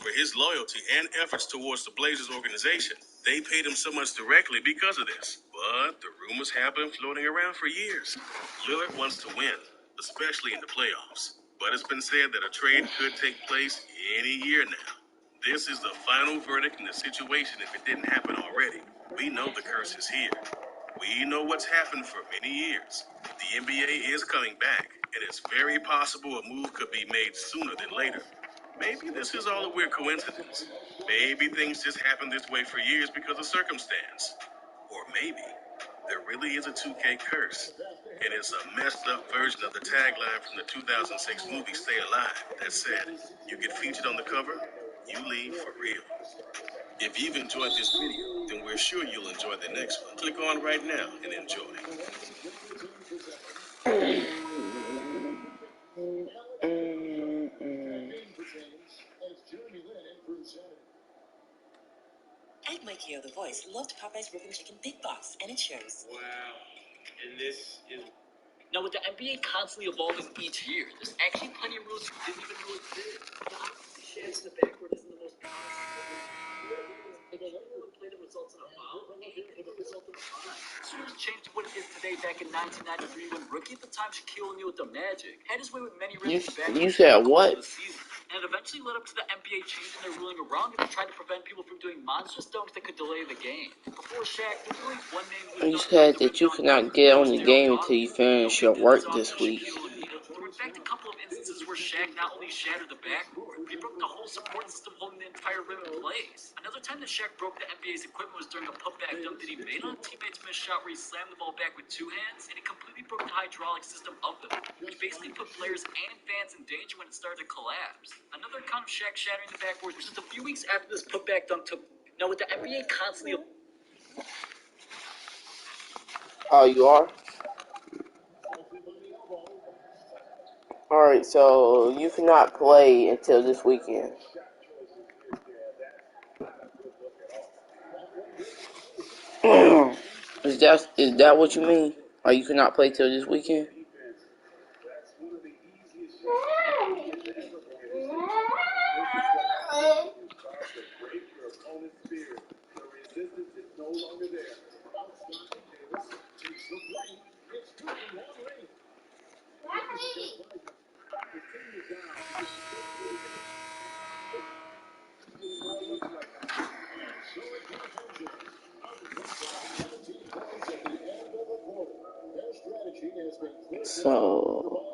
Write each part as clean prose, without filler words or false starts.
for his loyalty and efforts towards the Blazers organization. They paid him so much directly because of this. But the rumors have been floating around for years. Lillard wants to win, especially in the playoffs. But it's been said that a trade could take place any year now. This is the final verdict in the situation if it didn't happen already. We know the curse is here. We know what's happened for many years. The NBA is coming back, and it's very possible a move could be made sooner than later. Maybe this is all a weird coincidence. Maybe things just happen this way for years because of circumstance. Or maybe there really is a 2K curse, and it's a messed up version of the tagline from the 2006 movie Stay Alive that said, you get featured on the cover, you leave for real. If you've enjoyed this video, then we're sure you'll enjoy the next one. Click on right now and enjoy. Ed Mikey, the voice, loved Popeye's Rib and Chicken Big Box, and it shows. Wow. And this is... Now, with the NBA constantly evolving each year, there's actually plenty of rules you didn't even know existed. The opposite shades in the backward isn't the most play that results in a foul, and could result in a fine. This rules changed to what it is today back in 1993 when rookie at the time Shaquille O'Neal with the Magic had his way with many rings back you said what? The season. And it eventually led up to the NBA changing their ruling around it to try to prevent people from doing monstrous dunks that could delay the game. Before Shaq, there was only one name who You said that you could not get on the game until you finish your work this week. There were in fact a couple of instances where Shaq not only shattered the backboard, but he broke the whole support system holding the entire rim in place. Another time that Shaq broke the NBA's equipment was during a putback dunk that he made on a teammate's missed shot where he slammed the ball back with two hands, and it completely broke the hydraulic system of the hoop, which basically put players and fans in danger when it started to collapse. Another account of Shaq shattering the backboard was just a few weeks after this putback dunk took. Now, with the NBA constantly... Oh, you are? Alright, so you cannot play until this weekend. Is that what you mean? Or you cannot play till this weekend? So,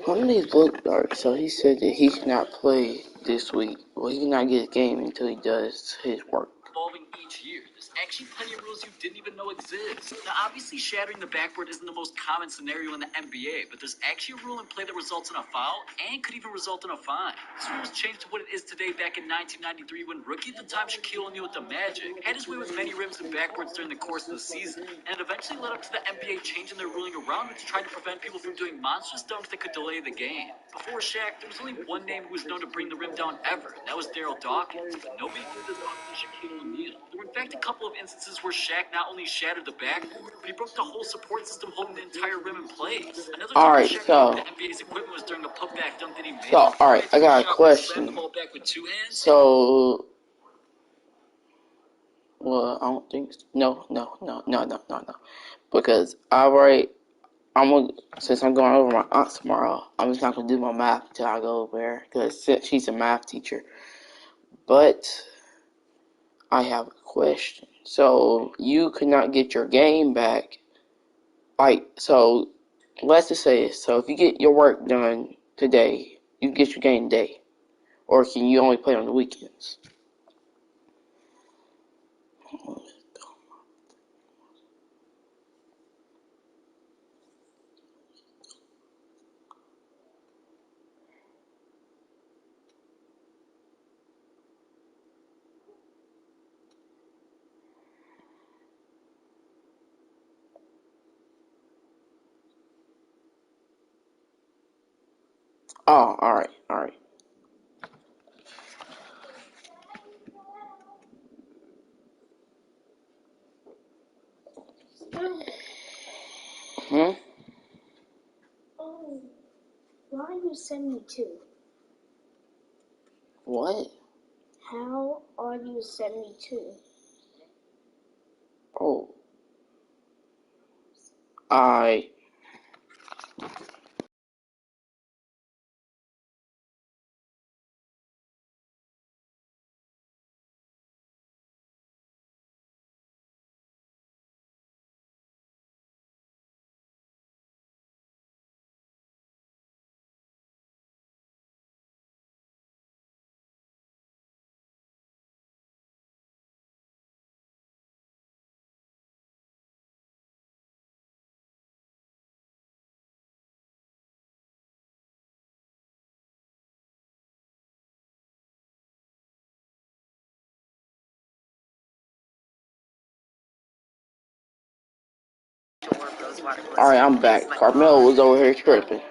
one of these look dark, so he said that he cannot play this week. Well, he cannot get a game until he does his work. Evolving each year, there's actually plenty of rules you didn't even know exist. Now, obviously, shattering the backboard isn't the most common scenario in the NBA, but there's actually a rule in play that results in a foul and could even result in a fine. This rule was changed to what it is today back in 1993 when rookie at the time Shaquille O'Neal with the Magic had his way with many rims and backboards during the course of the season, and it eventually led up to the NBA changing their ruling around it to try to prevent people from doing monstrous dunks that could delay the game. Before Shaq, there was only one name who was known to bring the rim down ever, and that was Daryl Dawkins, but nobody did this other than Shaquille O'Neal. There were in fact a couple of instances where Shaq not only shattered the backboard, but he broke the whole support system holding the entire rim in place. Another time Alright, Shaq so... broke the NBA's equipment was during a putback dunk that he made. So, alright, I got a question. So... Well, I don't think... No. Because since I'm going over my aunt's tomorrow, I'm just not going to do my math until I go over there, because she's a math teacher. But I have a question. So, you could not get your game back. So, let's just say this. So, if you get your work done today, you get your game today. Or can you only play on the weekends? Oh, alright. Oh, why are you 72? What? How are you 72? Oh. I... Alright, I'm back. Carmel was over here tripping.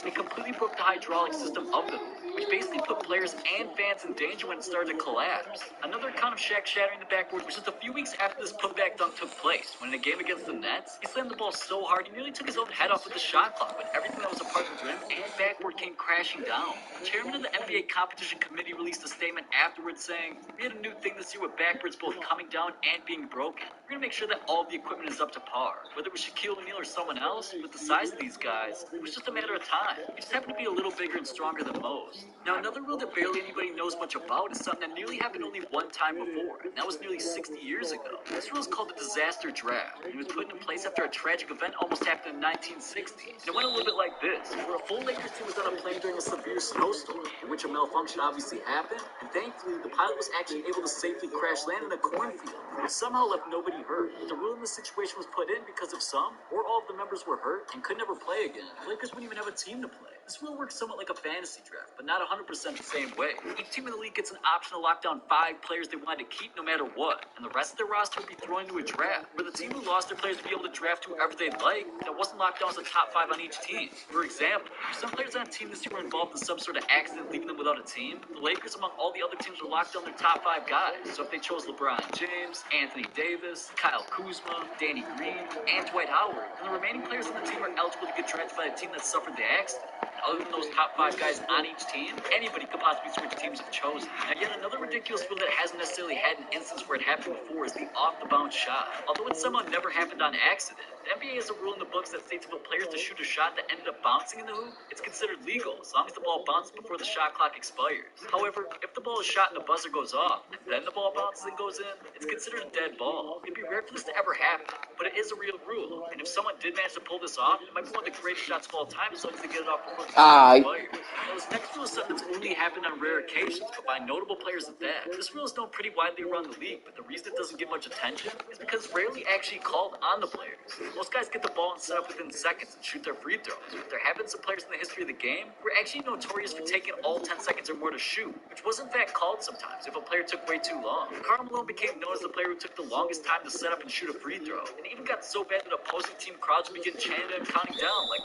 It completely broke the hydraulic system of the hoop, which basically put players and fans in danger when it started to collapse. Another account of Shaq shattering the backboard was just a few weeks after this putback dunk took place, when in a game against the Nets, he slammed the ball so hard he nearly took his own head off with the shot clock when everything that was a part of the rim and backboard came crashing down. The chairman of the NBA competition committee released a statement afterwards saying, "We had a new thing this year with backboards both coming down and being broken. We're gonna make sure that all the equipment is up to par. Whether it was Shaquille O'Neal or someone else, with the size of these guys, it was just a matter of time. We just happened to be a little bigger and stronger than most." Now, another rule that barely anybody knows much about is something that nearly happened only one time before, and that was nearly 60 years ago. This rule is called the disaster draft, and it was put in place after a tragic event almost happened in 1960. And it went a little bit like this, where a full Lakers team was on a plane during a severe snowstorm, in which a malfunction obviously happened, and thankfully, the pilot was actually able to safely crash land in a cornfield, which somehow left nobody hurt. But the rule in this situation was put in because if some or all of the members were hurt and could never play again, the Lakers wouldn't even have a team to play. This rule works somewhat like a fantasy draft, but not 100% the same way. Each team in the league gets an option to lock down 5 players they wanted to keep no matter what, and the rest of their roster would be thrown into a draft, where the team who lost their players would be able to draft whoever they'd like that wasn't locked down as the top 5 on each team. For example, if some players on a team this year were involved in some sort of accident leaving them without a team, the Lakers among all the other teams would lock down their top 5 guys. So if they chose LeBron James, Anthony Davis, Kyle Kuzma, Danny Green, and Dwight Howard, then the remaining players on the team are eligible to get drafted by the team that suffered the accident. Other than those top 5 guys on each team, anybody could possibly switch teams if chosen. Now, yet another ridiculous rule that hasn't necessarily had an instance where it happened before is the off-the-bounce shot. Although it somehow never happened on accident, the NBA has a rule in the books that states if a player is to shoot a shot that ended up bouncing in the hoop, it's considered legal as long as the ball bounces before the shot clock expires. However, if the ball is shot and the buzzer goes off, and then the ball bounces and goes in, it's considered a dead ball. It'd be rare for this to ever happen, but it is a real rule, and if someone did manage to pull this off, it might be one of the greatest shots of all time as long as they get it off before the shot expires. Now, this next rule is something that's only happened on rare occasions, but by notable players at that. This rule is known pretty widely around the league, but the reason it doesn't get much attention is because it's rarely actually called on the players. Most guys get the ball and set up within seconds and shoot their free throws, but there have been some players in the history of the game who are actually notorious for taking all 10 seconds or more to shoot, which was in fact called sometimes if a player took way too long. Karl Malone became known as the player who took the longest time to set up and shoot a free throw, and it even got so bad that opposing team crowds would begin chanting and counting down like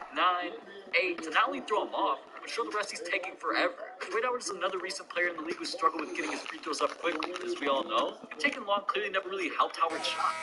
10, 9, 8 to not only throw him off, but show the rest he's taking forever. Dwight Howard is another recent player in the league who struggled with getting his free throws up quickly. As we all know, him taking long clearly never really helped Howard's shot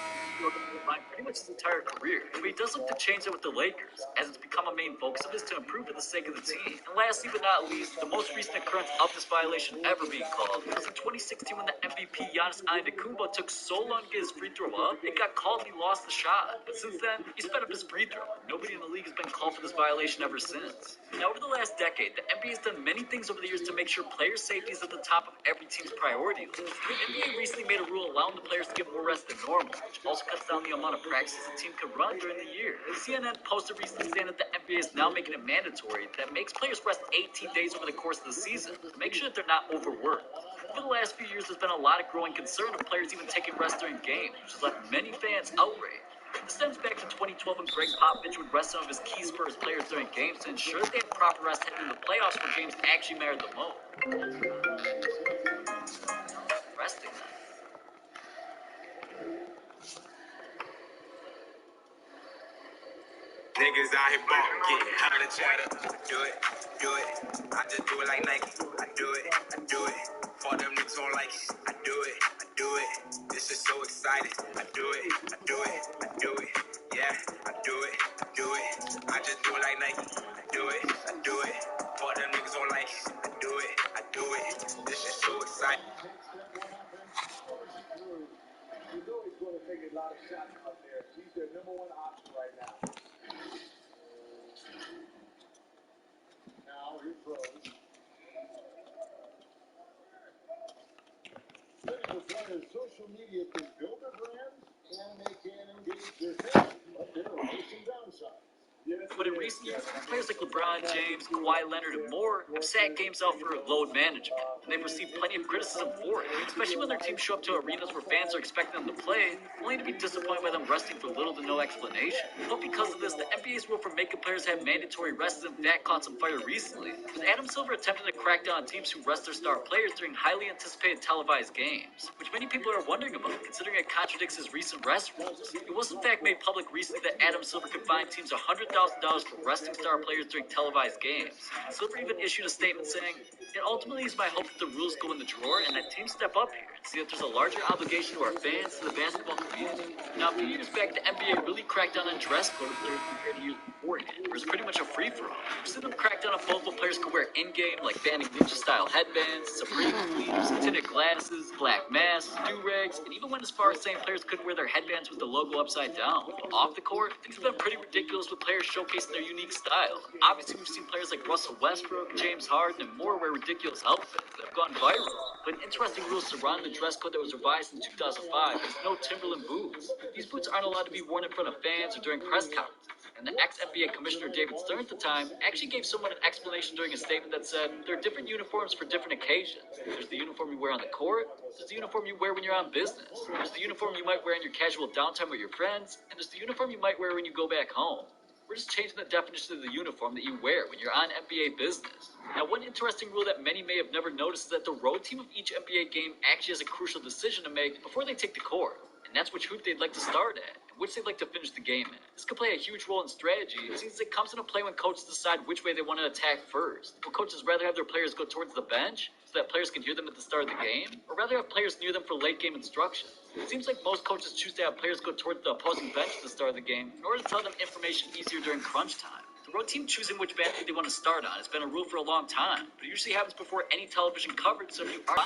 pretty much his entire career. But he does look to change it with the Lakers, as it's become a main focus of his to improve for the sake of the team. And lastly but not least, the most recent occurrence of this violation ever being called was in 2016 when the MVP Giannis Antetokounmpo took so long to get his free throw up, it got called and he lost the shot. But since then, he sped up his free throw. Nobody in the league has been called for this violation ever since. Now, over the last decade, the NBA has done many things over the years to make sure player safety is at the top of every team's priority list. The NBA recently made a rule allowing the players to get more rest than normal, which also cuts down the amount of practices the team could run during the year. CNN posted recently saying that the NBA is now making it mandatory that makes players rest 18 days over the course of the season to make sure that they're not overworked. Over the last few years, there's been a lot of growing concern of players even taking rest during games, which has left many fans outraged. This stems back to 2012 when Greg Popovich would rest some of his key Spurs players during games to ensure that they had proper rest heading into the playoffs where games actually mattered the most. Resting them. Niggas out here ballin', getting high to chatter. Do it, I just do it like Nike. I do it. For them niggas don't like it. I do it. This is so exciting. I do it. Yeah, I do it. I just do it like Nike. I do it. For them niggas don't like it. I do it. Social media can build a brand and they can engage their fans, but there are some downsides. But in recent years, players like LeBron James, Kawhi Leonard, and more have sat games out for load management, and they've received plenty of criticism for it, especially when their teams show up to arenas where fans are expecting them to play, only to be disappointed by them resting for little to no explanation. But because of this, the NBA's rule for making players have mandatory rests in fact caught some fire recently, with Adam Silver attempting to crack down on teams who rest their star players during highly anticipated televised games, which many people are wondering about, considering it contradicts his recent rest rules. It was in fact made public recently that Adam Silver could fine teams $100,000 for resting star players during televised games. Silver even issued a statement saying, "It ultimately is my hope that the rules go in the drawer and that teams step up here and see that there's a larger obligation to our fans, to the basketball community." Now, a few years back, the NBA really cracked down on dress code of players compared to years beforehand. It was pretty much a free-for-all. We've seen them crack down on both what players could wear in-game, like banning ninja-style headbands, Supreme sleeves, tinted glasses, black masks, do-rags, and even went as far as saying players couldn't wear their headbands with the logo upside down. But off the court, things have been pretty ridiculous with players showcasing their unique style. Obviously, we've seen players like Russell Westbrook, James Harden, and more wear ridiculous outfits that have gone viral. But an interesting rule surrounding the dress code that was revised in 2005 is no Timberland boots. These boots aren't allowed to be worn in front of fans or during press conferences. And the ex-NBA commissioner David Stern at the time actually gave someone an explanation during a statement that said, there are different uniforms for different occasions. There's the uniform you wear on the court, there's the uniform you wear when you're on business, there's the uniform you might wear in your casual downtime with your friends, and there's the uniform you might wear when you go back home. We're just changing the definition of the uniform that you wear when you're on NBA business. Now, one interesting rule that many may have never noticed is that the road team of each NBA game actually has a crucial decision to make before they take the court. And that's which hoop they'd like to start at, and which they'd like to finish the game in. This could play a huge role in strategy, since it comes into play when coaches decide which way they want to attack first. Would coaches rather have their players go towards the bench, so that players can hear them at the start of the game, or rather have players near them for late game instruction? It seems like most coaches choose to have players go towards the opposing bench at the start of the game in order to tell them information easier during crunch time. The road team choosing which bench they want to start on has been a rule for a long time, but it usually happens before any television coverage, so if you are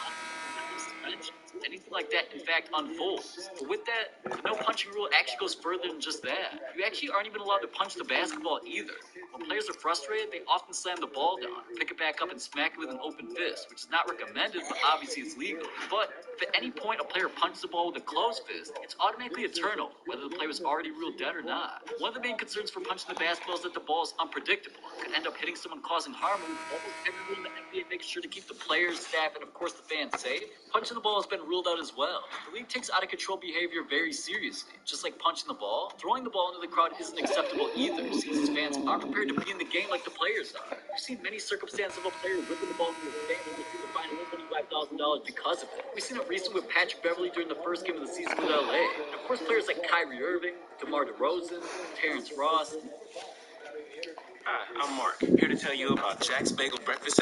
anything like that, in fact, unfolds. But with that, the no punching rule actually goes further than just that. You actually aren't even allowed to punch the basketball either. When players are frustrated, they often slam the ball down, pick it back up, and smack it with an open fist, which is not recommended, but obviously it's legal. But if at any point a player punches the ball with a closed fist, it's automatically a turnover, whether the player was already ruled dead or not. One of the main concerns for punching the basketball is that the ball is unpredictable. It could end up hitting someone, causing harm, and almost every rule in the NBA makes sure to keep the players, staff, and of course the fans safe. Punching the ball has been ruled out as well. The league takes out of control behavior very seriously. Just like punching the ball, throwing the ball into the crowd isn't acceptable either, since its fans aren't prepared to be in the game like the players are. We've seen many circumstances of a player whipping the ball into the stand and receiving a fine of $25,000 because of it. We've seen it recently with Patrick Beverley during the first game of the season with LA. And of course, players like Kyrie Irving, DeMar DeRozan, Terrence Ross. Hi, I'm Mark, here to tell you about Jack's Bagel Breakfast.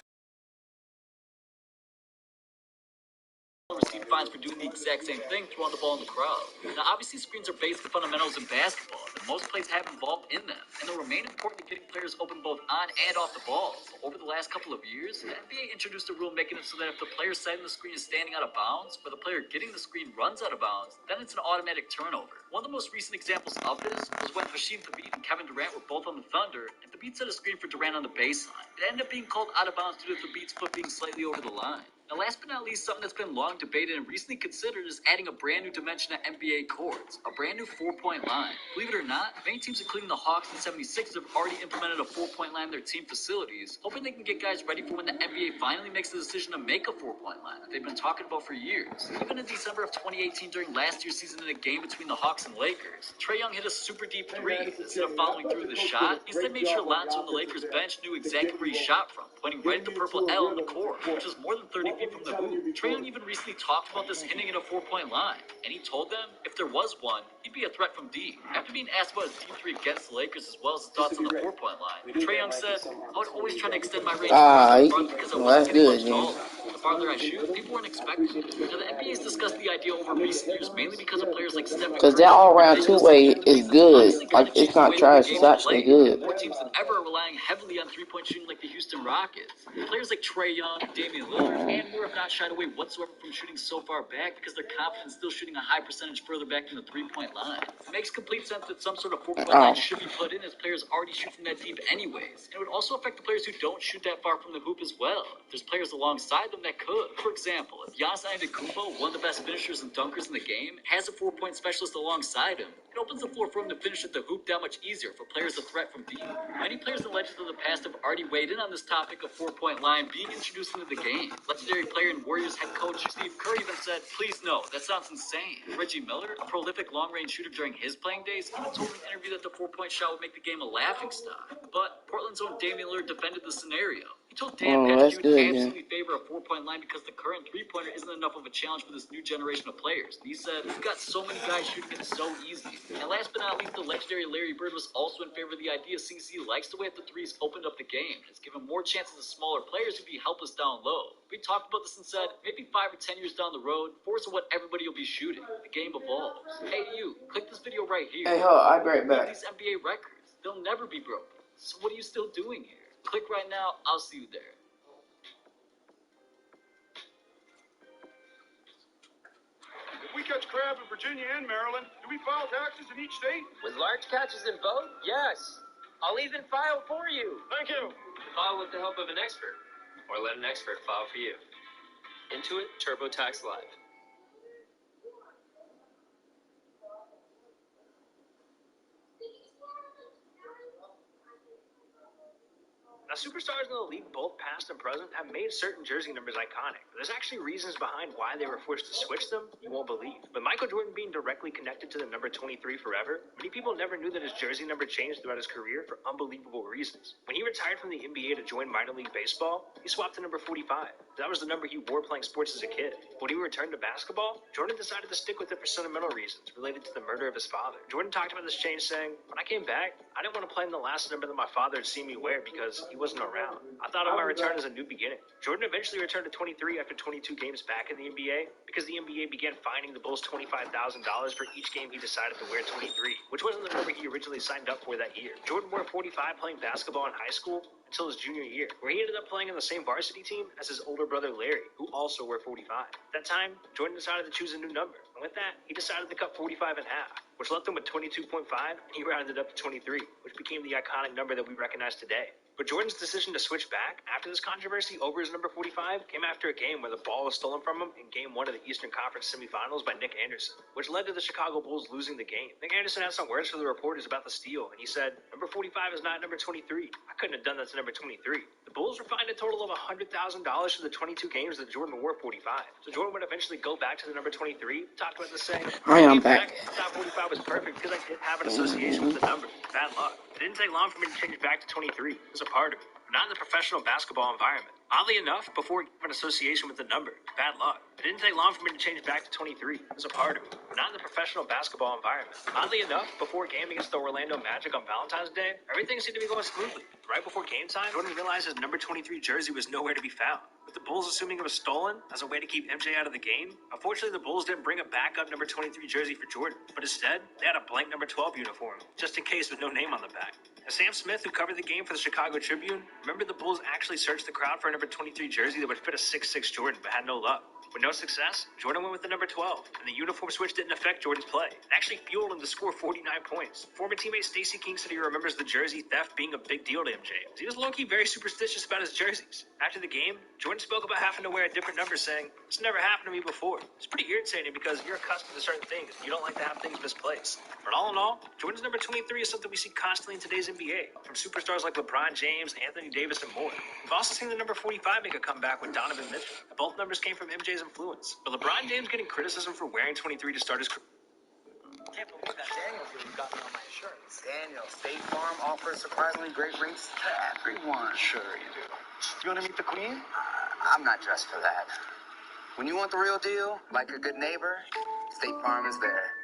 Receive fines for doing the exact same thing, throwing the ball in the crowd. Now, obviously, screens are basic fundamentals in basketball, and most plays have involved in them, and they remain important to getting players open both on and off the ball. But over the last couple of years, the NBA introduced a rule making it so that if the player setting the screen is standing out of bounds, or the player getting the screen runs out of bounds, then it's an automatic turnover. One of the most recent examples of this was when Hasheem Thabeet and Kevin Durant were both on the Thunder, and Thabeet set a screen for Durant on the baseline. It ended up being called out of bounds due to Thabeet's foot being slightly over the line. Now, last but not least, something that's been long debated and recently considered is adding a brand new dimension to NBA courts, a brand new 4-point line. Believe it or not, many teams, including the Hawks and 76ers, have already implemented a 4-point line in their team facilities, hoping they can get guys ready for when the NBA finally makes the decision to make a 4-point line that they've been talking about for years. Even in December of 2018, during last year's season in a game between the Hawks and Lakers, Trae Young hit a super deep three. Instead of following through with the shot, he instead made sure Lonzo and the Lakers bench knew exactly where he shot from, pointing right at the purple L on the court, which was more than 30 feet from the hoop. Trae Young even recently talked about this hinting at a 4-point line, and he told them if there was one, he'd be a threat from deep. After being asked about his deep three against the Lakers as well as his thoughts on the 4-point line, Trae Young said, "I would always try to extend my range because I wasn't getting much taller. The farther I shoot, people weren't expecting it. Now, the NBA's discussed the idea over recent years, mainly because of players like Stephen Because Curry that all shooting round ridiculously two-way is threes. good. Obviously, Like, gonna change it's the not way the trash, it's game's actually played. good. More teams than ever are relying heavily on three-point shooting like the Houston Rockets. Players like Trae Young, Damian Lillard, and more have not shied away whatsoever from shooting so far back because they're confident in still shooting a high percentage further back than the three-point line. It makes complete sense that some sort of four-point line should be put in as players already shoot from that deep anyways. And it would also affect the players who don't shoot that far from the hoop as well. There's players alongside them that could. For example, if Giannis Antetokounmpo, one of the best finishers and dunkers in the game, has a four-point specialist alongside him, it opens the floor for him to finish at the hoop that much easier for players a threat from deep. Many players and legends of the past have already weighed in on this topic of four-point line being introduced into the game. Legendary player and Warriors head coach Steve Kerr even said, "Please no, that sounds insane." Reggie Miller, a prolific long-range shooter during his playing days, even told in an interview that the four-point shot would make the game a laughingstock. But Portland's own Damian Lillard defended the scenario. He told Dan Patrick he would absolutely favor a four-point line because the current three-pointer isn't enough of a challenge for this new generation of players. And he said, "We've got so many guys shooting it so easy." And last but not least, the legendary Larry Bird was also in favor of the idea since he likes the way that the threes opened up the game. It's given more chances to smaller players who be helpless down low. We talked about this and said, maybe 5 or 10 years down the road, fours are what everybody will be shooting. The game evolves. Hey, you, click this video right here. Hey, hold on, I'll be right back. These NBA records, they'll never be broken. So what are you still doing here? Click right now, I'll see you there. If we catch crab in Virginia and Maryland, do we file taxes in each state? With large catches in both? Yes. I'll even file for you. Thank you. File with the help of an expert. Or let an expert file for you. Intuit TurboTax Live. Now, superstars in the league, both past and present, have made certain jersey numbers iconic. But there's actually reasons behind why they were forced to switch them you won't believe. But Michael Jordan being directly connected to the number 23 forever, many people never knew that his jersey number changed throughout his career for unbelievable reasons. When he retired from the NBA to join minor league baseball, he swapped to number 45. That was the number he wore playing sports as a kid. When he returned to basketball, Jordan decided to stick with it for sentimental reasons related to the murder of his father. Jordan talked about this change saying, "When I came back, I didn't want to play in the last number that my father had seen me wear because he wasn't around. I thought of my return as a new beginning." Jordan eventually returned to 23 after 22 games back in the NBA because the NBA began fining the Bulls $25,000 for each game he decided to wear 23, which wasn't the number he originally signed up for that year. Jordan wore 45 playing basketball in high school until his junior year, where he ended up playing on the same varsity team as his older brother Larry, who also wore 45. At that time, Jordan decided to choose a new number, and with that, he decided to cut 45 in half, which left him with 22.5, and he rounded up to 23, which became the iconic number that we recognize today. But Jordan's decision to switch back after this controversy over his number 45 came after a game where the ball was stolen from him in Game 1 of the Eastern Conference semifinals by Nick Anderson, which led to the Chicago Bulls losing the game. Nick Anderson had some words for the reporters about the steal, and he said, "Number 45 is not number 23. I couldn't have done that to number 23." The Bulls were fined a total of $100,000 for the 22 games that Jordan wore 45. So Jordan would eventually go back to the number 23, talked about this saying, I am back. "I thought 45 was perfect because I did have an association with the number. Bad luck. It didn't take long for me to change back to 23. It was a part of it. Not in the professional basketball environment. Oddly enough, before an association with the number, bad luck. It didn't take long for me to change back to 23. It was a part of it. Not in the professional basketball environment. Oddly enough, before a game against the Orlando Magic on Valentine's Day, everything seemed to be going smoothly. Right before game time, Jordan realized his number 23 jersey was nowhere to be found. With the Bulls assuming it was stolen as a way to keep MJ out of the game, unfortunately the Bulls didn't bring a backup number 23 jersey for Jordan, but instead, they had a blank number 12 uniform, just in case with no name on the back. As Sam Smith, who covered the game for the Chicago Tribune, remembered the Bulls actually searched the crowd for a number 23 jersey that would fit a 6'6 Jordan, but had no luck. With no success, Jordan went with the number 12, and the uniform switch didn't affect Jordan's play. It actually fueled him to score 49 points. Former teammate Stacey King said he remembers the jersey theft being a big deal to MJ. He was low-key very superstitious about his jerseys. After the game, Jordan spoke about having to wear a different number, saying, "This never happened to me before." It's pretty irritating because you're accustomed to certain things, and you don't like to have things misplaced. But all in all, Jordan's number 23 is something we see constantly in today's NBA, from superstars like LeBron James, Anthony Davis, and more. We've also seen the number 45 make a comeback with Donovan Mitchell. Both numbers came from MJ's influence. But LeBron James getting criticism for wearing 23 to start his career. I can't believe that Daniel really got me on my insurance. Daniel, State Farm offers surprisingly great rates to everyone. Sure you do. You want to meet the queen? I'm not dressed for that. When you want the real deal, like a good neighbor, State Farm is there.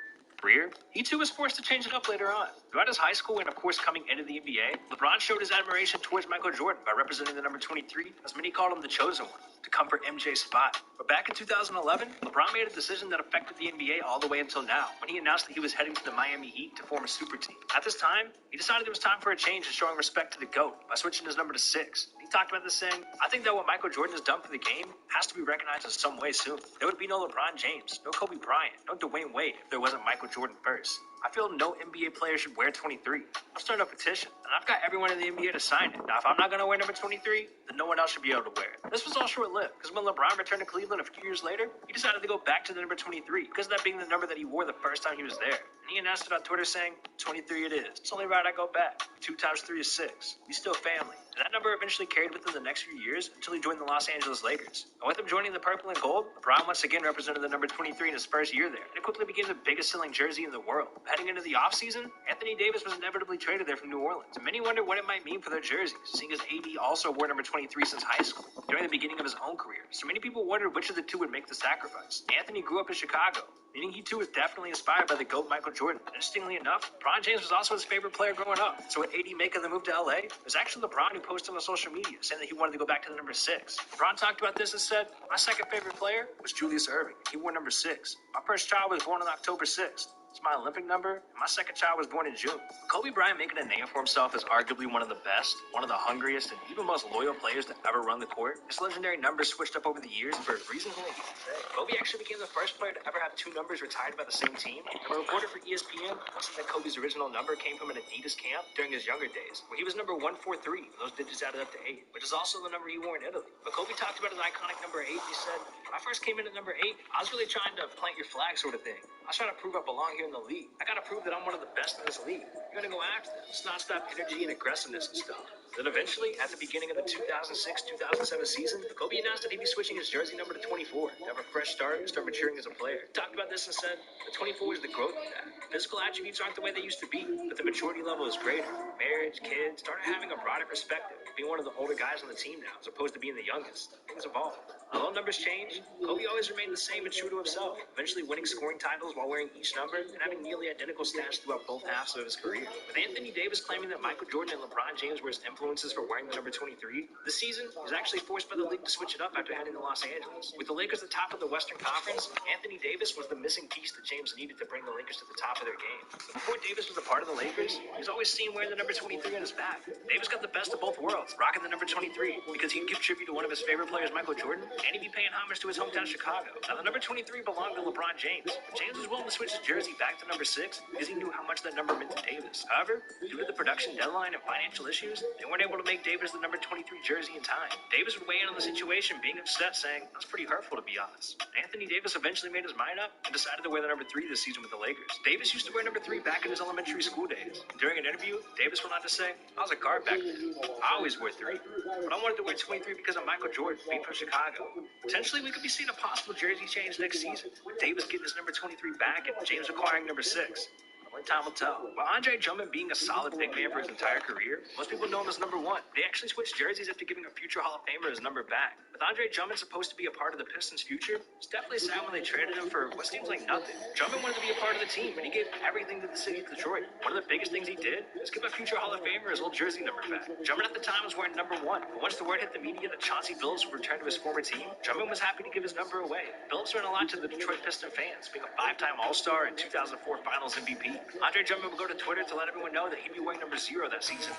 Career, he too was forced to change it up later on. Throughout his high school and of course coming into the NBA, LeBron showed his admiration towards Michael Jordan by representing the number 23, as many called him the chosen one. To come for MJ's spot. But back in 2011, LeBron made a decision that affected the NBA all the way until now, when he announced that he was heading to the Miami Heat to form a super team. At this time, he decided it was time for a change and showing respect to the GOAT by switching his number to 6. He talked about this saying, "I think that what Michael Jordan has done for the game has to be recognized in some way soon. There would be no LeBron James, no Kobe Bryant, no Dwayne Wade if there wasn't Michael Jordan first. I feel no NBA player should wear 23. I'll start a petition, and I've got everyone in the NBA to sign it. Now, if I'm not going to wear number 23, then no one else should be able to wear it." This was all short-lived, because when LeBron returned to Cleveland a few years later, he decided to go back to the number 23, because of that being the number that he wore the first time he was there. And he announced it on Twitter saying, "23 it is. It's only right I go back. 2 times 3 is 6. We still family." And that number eventually carried within the next few years until he joined the Los Angeles Lakers. And with him joining the purple and gold, LeBron once again represented the number 23 in his first year there. And it quickly became the biggest selling jersey in the world. Heading into the offseason, Anthony Davis was inevitably traded there from New Orleans. And many wonder what it might mean for their jerseys, seeing as AD also wore number 23 since high school, during the beginning of his own career. So many people wondered which of the two would make the sacrifice. Anthony grew up in Chicago, meaning he too was definitely inspired by the GOAT Michael Jordan. Interestingly enough, LeBron James was also his favorite player growing up. So when AD make the move to LA, it was actually LeBron who posted on social media saying that he wanted to go back to the number 6. LeBron talked about this and said, "My second favorite player was Julius Erving. He wore number 6. My first child was born on October 6th. It's my Olympic number, and my second child was born in June." Kobe Bryant making a name for himself as arguably one of the best, one of the hungriest, and even most loyal players to ever run the court. His legendary numbers switched up over the years for reasons only he can say. Kobe actually became the first player to ever have 2 numbers retired by the same team. And a reporter for ESPN said that Kobe's original number came from an Adidas camp during his younger days, where he was number 143, and those digits added up to 8, which is also the number he wore in Italy. But Kobe talked about his iconic number 8. He said, "When I first came in at number 8, I was really trying to plant your flag sort of thing. I was trying to prove I belong here in the league. I gotta prove that I'm one of the best in this league. You're gonna go after them. It's nonstop energy and aggressiveness and stuff." Then eventually, at the beginning of the 2006-2007 season, Kobe announced that he'd be switching his jersey number to 24 to have a fresh start and start maturing as a player. He talked about this and said, "The 24 is the growth of that. Physical attributes aren't the way they used to be, but the maturity level is greater. Marriage, kids, started having a broader perspective, being one of the older guys on the team now, as opposed to being the youngest. Things evolved." Although numbers change, Kobe always remained the same and true to himself, eventually winning scoring titles while wearing each number and having nearly identical stats throughout both halves of his career. With Anthony Davis claiming that Michael Jordan and LeBron James were his influences for wearing the number 23, this season he was actually forced by the league to switch it up after heading to Los Angeles. With the Lakers at the top of the Western Conference, Anthony Davis was the missing piece that James needed to bring the Lakers to the top of their game. But before Davis was a part of the Lakers, he was always seen wearing the number 23 on his back. Davis got the best of both worlds, rocking the number 23 because he'd give tribute to one of his favorite players, Michael Jordan, and he'd be paying homage to his hometown Chicago. Now, the number 23 belonged to LeBron James. James was willing to switch his jersey back to number 6 because he knew how much that number meant to Davis. However, due to the production deadline and financial issues, they weren't able to make Davis the number 23 jersey in time. Davis would weigh in on the situation, being upset, saying, "That's pretty hurtful, to be honest." Anthony Davis eventually made his mind up and decided to wear the number 3 this season with the Lakers. Davis used to wear number 3 back in his elementary school days. During an interview, Davis went on to say, "I was a guard back then. I always wore 3, but I wanted to wear 23 because of Michael Jordan, being from Chicago." Potentially, we could be seeing a possible jersey change next season, with Davis getting his number 23 back and James acquiring number 6. Only time will tell. While Andre Drummond being a solid big man for his entire career, most people know him as number 1. They actually switched jerseys after giving a future Hall of Famer his number back. With Andre Drummond supposed to be a part of the Pistons' future, it's definitely sad when they traded him for what seems like nothing. Drummond wanted to be a part of the team, and he gave everything to the city of Detroit. One of the biggest things he did was give a future Hall of Famer his old jersey number back. Drummond at the time was wearing number 1, but once the word hit the media that Chauncey Billups would return to his former team, Drummond was happy to give his number away. Billups meant a lot to the Detroit Pistons fans, being a 5-time All-Star and 2004 Finals MVP. Andre Drummond would go to Twitter to let everyone know that he'd be wearing number 0 that season.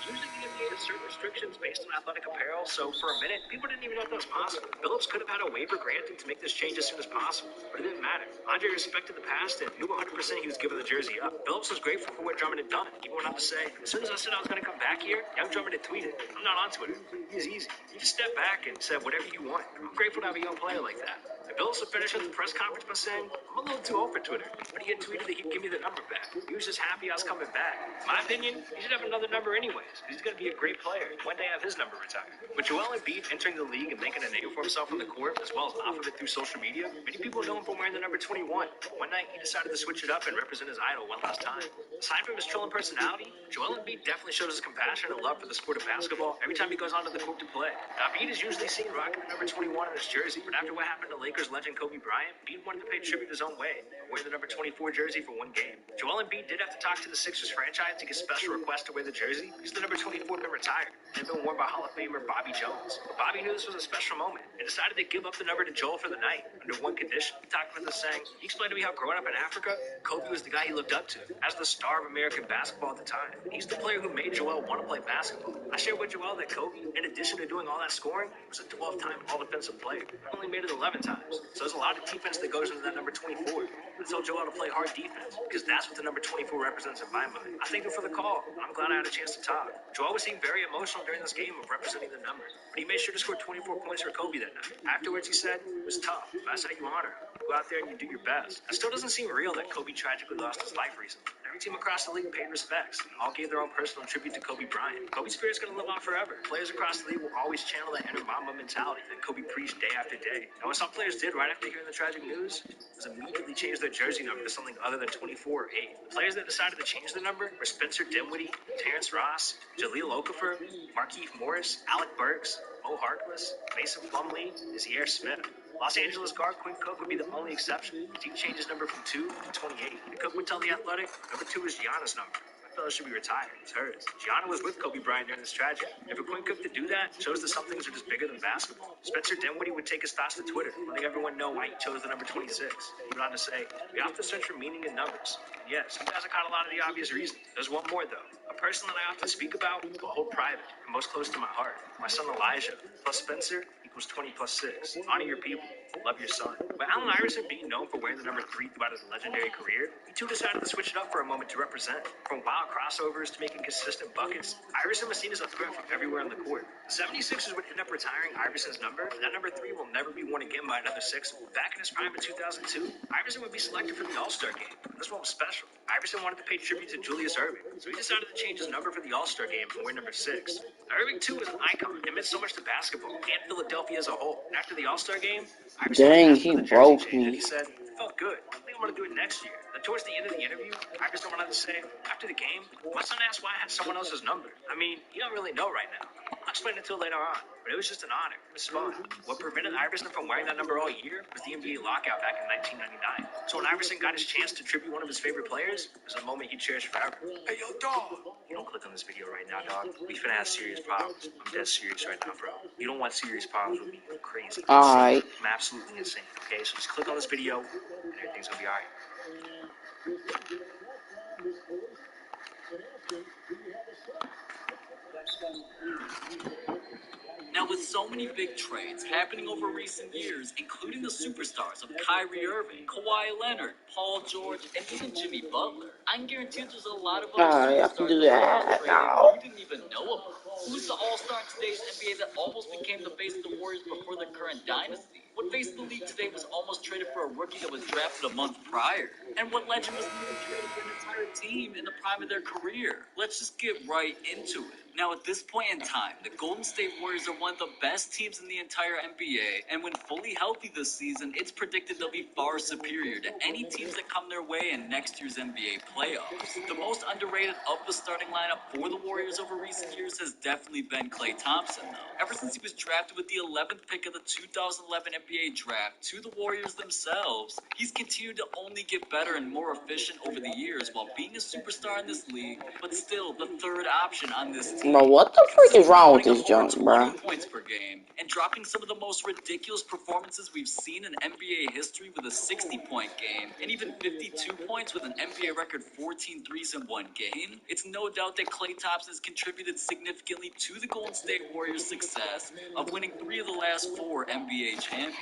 Usually the NBA has certain restrictions based on athletic apparel, so for a minute, people didn't even know if that was possible. Billups could have had a waiver granted to make this change as soon as possible, but it didn't matter. Andre respected the past and knew 100% he was giving the jersey up. Billups was grateful for what Drummond had done. He went on to say, "As soon as I said I was going to come back here, young Drummond had tweeted, 'I'm not on Twitter. He's easy. You just step back and said whatever you want. I'm grateful to have a young player like that.'" And Billups would finish at the press conference by saying, "I'm a little too old for Twitter," but he had tweeted that he'd give me the number back. He was just happy I was coming back. In my opinion, he should have another number anyways. He's going to be a great player. One day have his number retired. With Joel Embiid entering the league and making a name for himself on the court, as well as off of it through social media, many people know him for wearing the number 21. One night, he decided to switch it up and represent his idol one last time. Aside from his trolling personality, Joel Embiid definitely shows his compassion and love for the sport of basketball every time he goes onto the court to play. Now, Embiid is usually seen rocking the number 21 in his jersey, but after what happened to Lakers legend Kobe Bryant, Embiid wanted to pay tribute to his own way, wearing the number 24 jersey for one game. Joel Embiid did have to talk to the Sixers franchise to get special requests to wear the jersey because the number 24 had been retired and had been worn by Hall of Famer Bobby Jones. But Bobby knew this was a special moment and decided to give up the number to Joel for the night under one condition. He talked about this saying, "He explained to me how growing up in Africa, Kobe was the guy he looked up to as the star of American basketball at the time. He's the player who made Joel want to play basketball." I shared with Joel that Kobe, in addition to doing all that scoring, was a 12-time All-Defensive player. Only made it 11 times. So there's a lot of defense that goes into that number 24. I told Joel to play hard defense because that's what the number 24 represents in my mind. I thank him for the call. I'm glad I had a chance to talk. Joel was seemed very emotional during this game of representing the number, but he made sure to score 24 points for Kobe that night. Afterwards, he said, "It was tough, but that's how you honor him. Go out there and you do your best." It still doesn't seem real that Kobe tragically lost his life recently. Every team across the league paid respects and all gave their own personal tribute to Kobe Bryant. Kobe's spirit's going to live on forever. Players across the league will always channel that inner Mamba mentality that Kobe preached day after day. And what some players did right after hearing the tragic news was immediately change their jersey number to something other than 24 or 8. The players that decided to change the number were Spencer Dinwiddie, Terrence Ross, Jaleel Okafor, Markieff Morris, Alec Burks, Mo Harkless, Mason Plumlee, and Zaire Smith. Los Angeles guard Quinn Cook would be the only exception. He changed his number from 2 to 28. And Cook would tell The Athletic, number 2 is Gianna's number. That fella should be retired. It's hers. Gianna was with Kobe Bryant during this tragedy. And for Quinn Cook to do that shows that some things are just bigger than basketball. Spencer Dinwiddie would take his thoughts to Twitter, letting everyone know why he chose the number 26. He went on to say, "We have to search for meaning in numbers. And yes, you guys have caught a lot of the obvious reasons. There's one more, though. A person that I often speak about, but hold private, and most close to my heart. My son Elijah, plus Spencer, equals 20 plus 6. Honor your people. Love your son." But Allen Iverson being known for wearing the number 3 throughout his legendary career, he too decided to switch it up for a moment to represent. From wild crossovers to making consistent buckets, Iverson was seen as a threat from everywhere on the court. The 76ers would end up retiring Iverson's number, but that number 3 will never be worn again by another Sixer. Back in his prime in 2002, Iverson would be selected for the All-Star game. This one was special. Iverson wanted to pay tribute to Julius Erving, so he decided to change his number for the All-Star game and wear number 6. Now, Erving, too, is an icon and meant so much to basketball and Philadelphia as a whole. And after the All-Star game, Iverson was Dang, asked he for the jersey broke change, and me. he said, "It felt good. I think I'm going to do it next year." Then towards the end of the interview, Iverson went on to say, "After the game, my son asked why I had someone else's number. I mean, you don't really know right now. I'll explain it to you later on, but it was just an honor. It was fun." What prevented Iverson from wearing that number all year was the NBA lockout back in 1999. So when Iverson got his chance to tribute one of his favorite players, it was a moment he cherished forever. Hey, yo, dog. You don't click on this video right now, dog. We finna have serious problems. I'm dead serious right now, bro. You don't want serious problems with me. I'm crazy. Insane. Alright. I'm absolutely insane. Okay, so just click on this video and everything's gonna be alright. Now, with so many big trades happening over recent years, including the superstars of Kyrie Irving, Kawhi Leonard, Paul George, and even Jimmy Butler, I can guarantee there's a lot of other Alright, I can superstars do that got that traded now. you didn't even know about. Who's the all-star in today's NBA that almost became the face of the Warriors before their current dynasty? What face of the league today was almost traded for a rookie that was drafted a month prior? And what legend was nearly traded for an entire team in the prime of their career? Let's just get right into it. Now, at this point in time, the Golden State Warriors are one of the best teams in the entire NBA, and when fully healthy this season, it's predicted they'll be far superior to any teams that come their way in next year's NBA playoffs. The most underrated of the starting lineup for the Warriors over recent years has definitely been Klay Thompson, though. Ever since he was drafted with the 11th pick of the 2011 NBA draft to the Warriors themselves, he's continued to only get better and more efficient over the years while being a superstar in this league, but still the third option on this team. Bro, what the freak is wrong with this junk, bro? 20 points per game and dropping some of the most ridiculous performances we've seen in NBA history with a 60-point game and even 52 points with an NBA record 14 threes in one game. It's no doubt that Klay Thompson has contributed significantly to the Golden State Warriors' success of winning 3 of the last 4 NBA championships.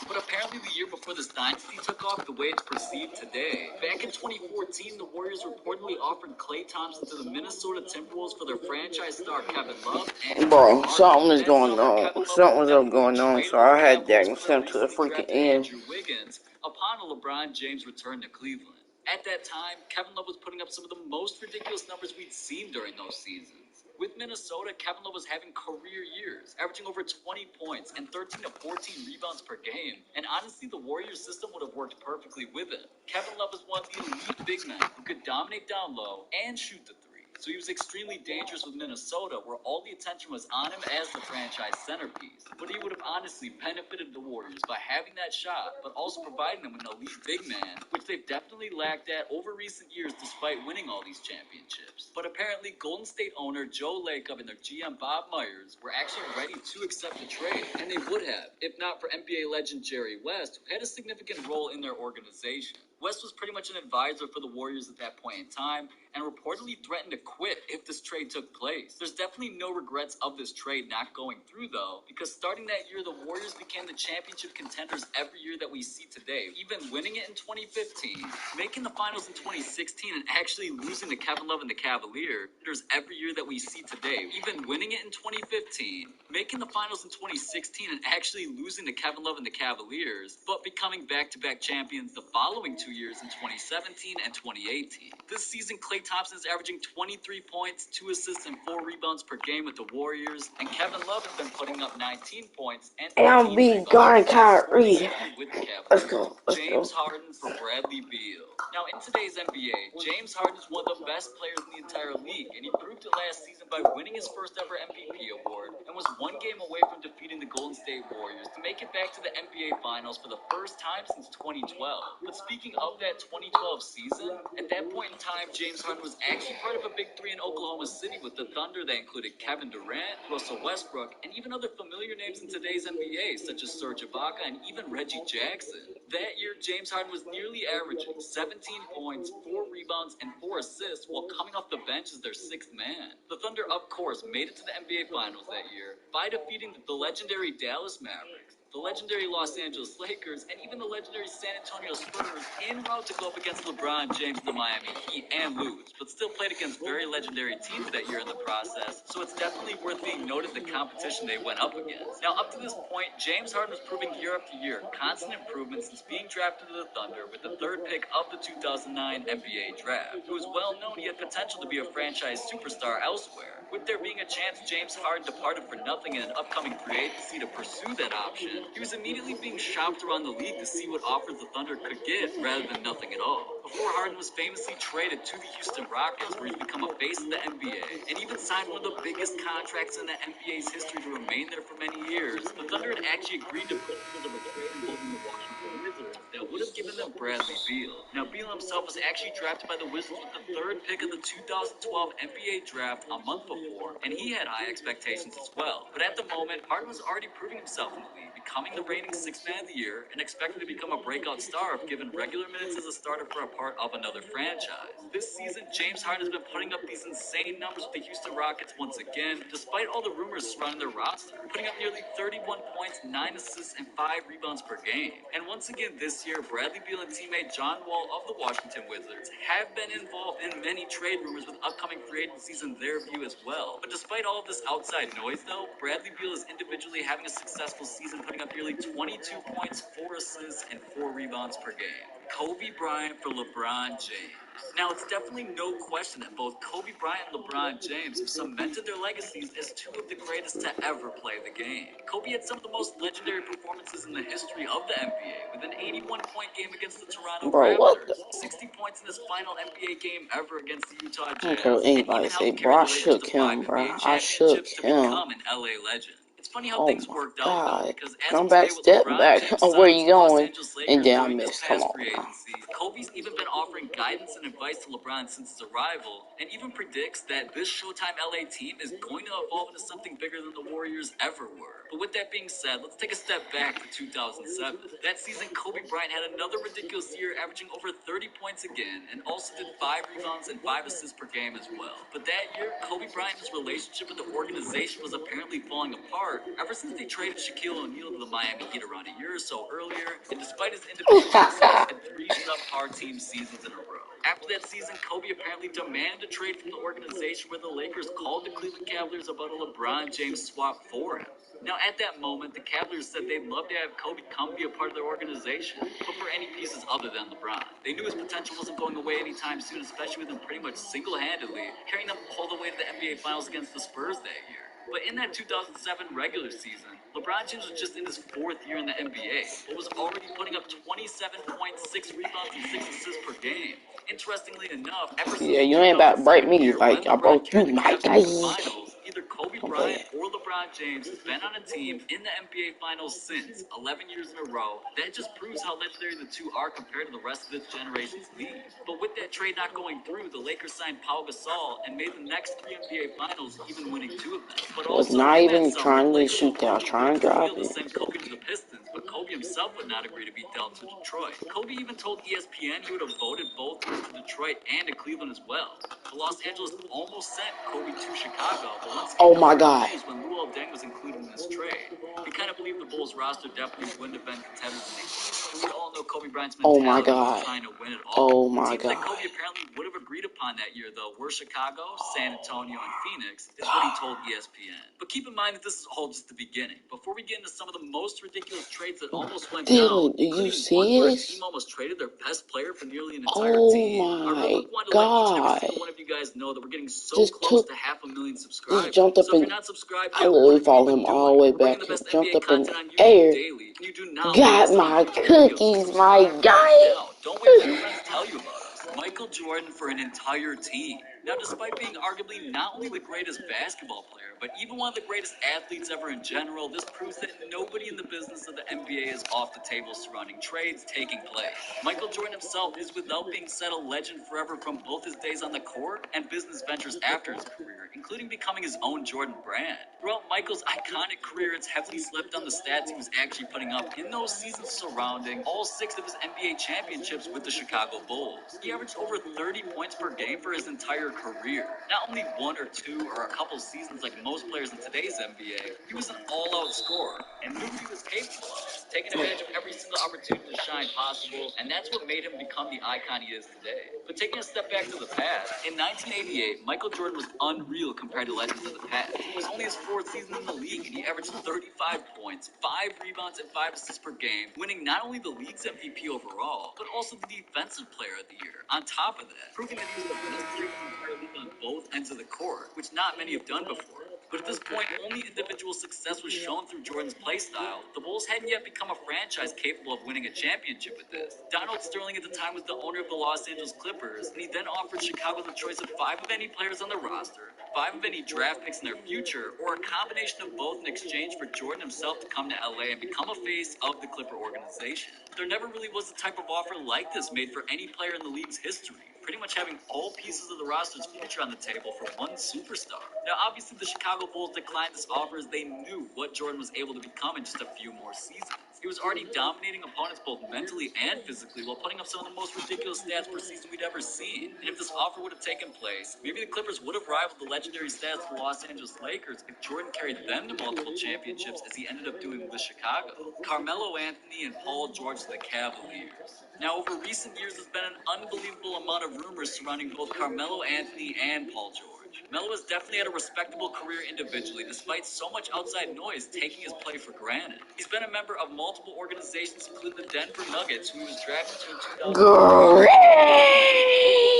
But apparently the year before this dynasty took off the way it's perceived today, back in 2014, the Warriors reportedly offered Klay Thompson to the Minnesota Timberwolves for their franchise star Kevin Love. And Bro, something is going on. Something was going on, so I had that sent to the freaking end. Wiggins upon a LeBron James return to Cleveland. At that time, Kevin Love was putting up some of the most ridiculous numbers we'd seen during those seasons. With Minnesota, Kevin Love was having career years, averaging over 20 points and 13 to 14 rebounds per game. And honestly, the Warriors system would have worked perfectly with him. Kevin Love was one of the elite big men who could dominate down low and shoot the three. So he was extremely dangerous with Minnesota, where all the attention was on him as the franchise centerpiece. But he would have honestly benefited the Warriors by having that shot, but also providing them with an elite big man, which they've definitely lacked at over recent years despite winning all these championships. But apparently Golden State owner Joe Lacob and their GM Bob Myers were actually ready to accept the trade, and they would have, if not for NBA legend Jerry West, who had a significant role in their organization. West was pretty much an advisor for the Warriors at that point in time, and reportedly threatened to quit if this trade took place. There's definitely no regrets of this trade not going through, though, because starting that year, the Warriors became the championship contenders every year that we see today, even winning it in 2015, making the finals in 2016, and actually losing to Kevin Love and the Cavaliers every year that we see today, even winning it in 2015, making the finals in 2016, and actually losing to Kevin Love and the Cavaliers, but becoming back-to-back champions the following 2 years in 2017 and 2018. This season, Klay Thompson is averaging 23 points, 2 assists, and 4 rebounds per game with the Warriors, and Kevin Love has been putting up 19 points and 13 MB rebounds guard respectively Kyrie. with the Cavaliers. Let's go. James Harden for Bradley Beal. Now, in today's NBA, James Harden is one of the best players in the entire league, and he proved it last season by winning his first ever MVP award and was 1 game away from defeating the Golden State Warriors to make it back to the NBA Finals for the first time since 2012. But speaking of that 2012 season, at that point in time, James Harden was actually part of a big three in Oklahoma City with the Thunder that included Kevin Durant, Russell Westbrook, and even other familiar names in today's NBA, such as Serge Ibaka and even Reggie Jackson. That year, James Harden was nearly averaging 17 points, 4 rebounds, and 4 assists while coming off the bench as their 6th man. The Thunder, of course, made it to the NBA Finals that year by defeating the legendary Dallas Mavericks, the legendary Los Angeles Lakers, and even the legendary San Antonio Spurs en route to go up against LeBron James and the Miami Heat and lose, but still played against very legendary teams that year in the process, so it's definitely worth being noted the competition they went up against. Now, up to this point, James Harden was proving year after year constant improvement since being drafted to the Thunder with the 3rd pick of the 2009 NBA Draft. It was well known he had potential to be a franchise superstar elsewhere. With there being a chance James Harden departed for nothing in an upcoming free agency to pursue that option, he was immediately being shopped around the league to see what offers the Thunder could get rather than nothing at all. Before Harden was famously traded to the Houston Rockets, where he's become a face of the NBA, and even signed one of the biggest contracts in the NBA's history to remain there for many years, the Thunder had actually agreed to put together a trade involving the Washington Wizards that would have given them Bradley Beal. Now, Beal himself was actually drafted by the Wizards with the 3rd pick of the 2012 NBA Draft a month before, and he had high expectations as well. But at the moment, Harden was already proving himself in the league, becoming the reigning 6th man of the year, and expected to become a breakout star if given regular minutes as a starter for a part of another franchise. This season, James Harden has been putting up these insane numbers with the Houston Rockets once again, despite all the rumors surrounding their roster, putting up nearly 31 points, 9 assists, and 5 rebounds per game. And once again this year, Bradley Beal and teammate John Wall of the Washington Wizards have been involved in many trade rumors with upcoming free agencies in their view as well. But despite all of this outside noise, though, Bradley Beal is individually having a successful season, putting up nearly 22 points, 4 assists, and 4 rebounds per game. Kobe Bryant for LeBron James. Now, it's definitely no question that both Kobe Bryant and LeBron James have cemented their legacies as 2 of the greatest to ever play the game. Kobe had some of the most legendary performances in the history of the NBA, with an 81-point game against the Toronto Raptors, 60 points in his final NBA game ever against the Utah I don't Jazz, care what and anybody even say, helped bro. carry I the Lakers shook to 5 him, bro. NBA I shook championships to him. become an LA legend. It's funny how Oh things my worked out, though, god. because as Come of back, today with step LeBron back. James Where signing you to the Los going? Angeles And Lakers then I during this missed. Come past on, free bro. agency, Kobe's even been offering guidance and advice to LeBron since his arrival, and even predicts that this Showtime LA team is going to evolve into something bigger than the Warriors ever were. But with that being said, let's take a step back to 2007. That season, Kobe Bryant had another ridiculous year, averaging over 30 points again, and also did 5 rebounds and 5 assists per game as well. But that year, Kobe Bryant's relationship with the organization was apparently falling apart ever since they traded Shaquille O'Neal to the Miami Heat around a year or so earlier, and despite his individual success, had 3 subpar team seasons in a row. After that season, Kobe apparently demanded a trade from the organization, where the Lakers called the Cleveland Cavaliers about a LeBron James swap for him. Now, at that moment, the Cavaliers said they'd love to have Kobe come be a part of their organization, but for any pieces other than LeBron. They knew his potential wasn't going away anytime soon, especially with him pretty much single-handedly carrying them all the way to the NBA Finals against the Spurs that year. But in that 2007 regular season, LeBron James was just in his 4th year in the NBA, but was already putting up 27.6 rebounds and 6 assists per game. Interestingly enough, ever since Yeah, the you ain't about to break 2007 me year like when I LeBron broke you, carried the my Cavs guy. to the finals, either Kobe I'm Bryant playing. or LeBron James has been on a team in the NBA Finals since 11 years in a row. That just proves how legendary the two are compared to the rest of this generation's league. But with that trade not going through, the Lakers signed Pau Gasol and made the next 3 NBA Finals, even winning 2 of them. But Was also, not in that even summer, trying the to Lakers shoot that. I was approved a trying to real deal drop to it. send Kobe to the Pistons, but Kobe himself would not agree to be dealt to Detroit. Kobe even told ESPN he would have voted both moves to Detroit and to Cleveland as well. The Los Angeles almost sent Kobe to Chicago, but once again, Oh my God. refused when Luol Deng was included in this trade. We kind of believe the Bulls roster definitely wouldn't have been contenders in the East, and we all know Kobe Bryant's Oh my mentality God. of trying to win it all. Oh my Teams that God. Kobe apparently would have agreed upon that year, though, were Chicago, San Antonio, and Phoenix, is what he told ESPN. But keep in mind that this is all just the beginning. Before we get into some of the most ridiculous trades that almost went down, Dylan, do you including see one where a this? team almost traded their best player for nearly an entire Oh team, our my Real wanted to let each and every God. single one of you guys know that we're getting so Just close took, to 500,000 just subscribers. jumped up So if you're and, not subscribed I yet, what literally are you followed even him doing? all the way We're bringing back the here, best jumped NBA up in content on the YouTube air, daily, and you do not want to got miss out on my future videos. cookies, my Subscribe right guy. now. Don't wait for your friends to tell you about us. Michael Jordan for an entire team. Now, despite being arguably not only the greatest basketball player, but even one of the greatest athletes ever in general, this proves that nobody in the business of the NBA is off the table surrounding trades taking place. Michael Jordan himself is, without being said, a legend forever from both his days on the court and business ventures after his career, including becoming his own Jordan brand. Throughout Michael's iconic career, it's heavily slept on the stats he was actually putting up in those seasons surrounding all 6 of his NBA championships with the Chicago Bulls. He averaged over 30 points per game for his entire career. Not only 1 or 2 or a couple seasons like most players in today's NBA, he was an all-out scorer and knew what he was capable of, taking advantage of every single opportunity to shine possible, and that's what made him become the icon he is today. But taking a step back to the past, in 1988, Michael Jordan was unreal compared to legends of the past. It was only his 4th season in the league, and he averaged 35 points, 5 rebounds, and 5 assists per game, winning not only the league's MVP overall, but also the Defensive Player of the Year. On top of that, proving that he was the best player in the entire league on both ends of the court, which not many have done before. But at this point, only individual success was shown through Jordan's play style. The Bulls hadn't yet become a franchise capable of winning a championship with this. Donald Sterling at the time was the owner of the Los Angeles Clippers, and he then offered Chicago the choice of 5 of any players on the roster, 5 of any draft picks in their future, or a combination of both in exchange for Jordan himself to come to LA and become a face of the Clipper organization. There never really was a type of offer like this made for any player in the league's history, pretty much having all pieces of the roster's future on the table for one superstar. Now, obviously, the Chicago Bulls declined this offer as they knew what Jordan was able to become in just a few more seasons. He was already dominating opponents both mentally and physically while putting up some of the most ridiculous stats per season we'd ever seen. And if this offer would have taken place, maybe the Clippers would have rivaled the legendary stats of the Los Angeles Lakers if Jordan carried them to multiple championships as he ended up doing with Chicago. Carmelo Anthony and Paul George to the Cavaliers. Now, over recent years, there's been an unbelievable amount of rumors surrounding both Carmelo Anthony and Paul George. Melo has definitely had a respectable career individually, despite so much outside noise taking his play for granted. He's been a member of multiple organizations, including the Denver Nuggets, who he was drafted to in 2003. Oklahoma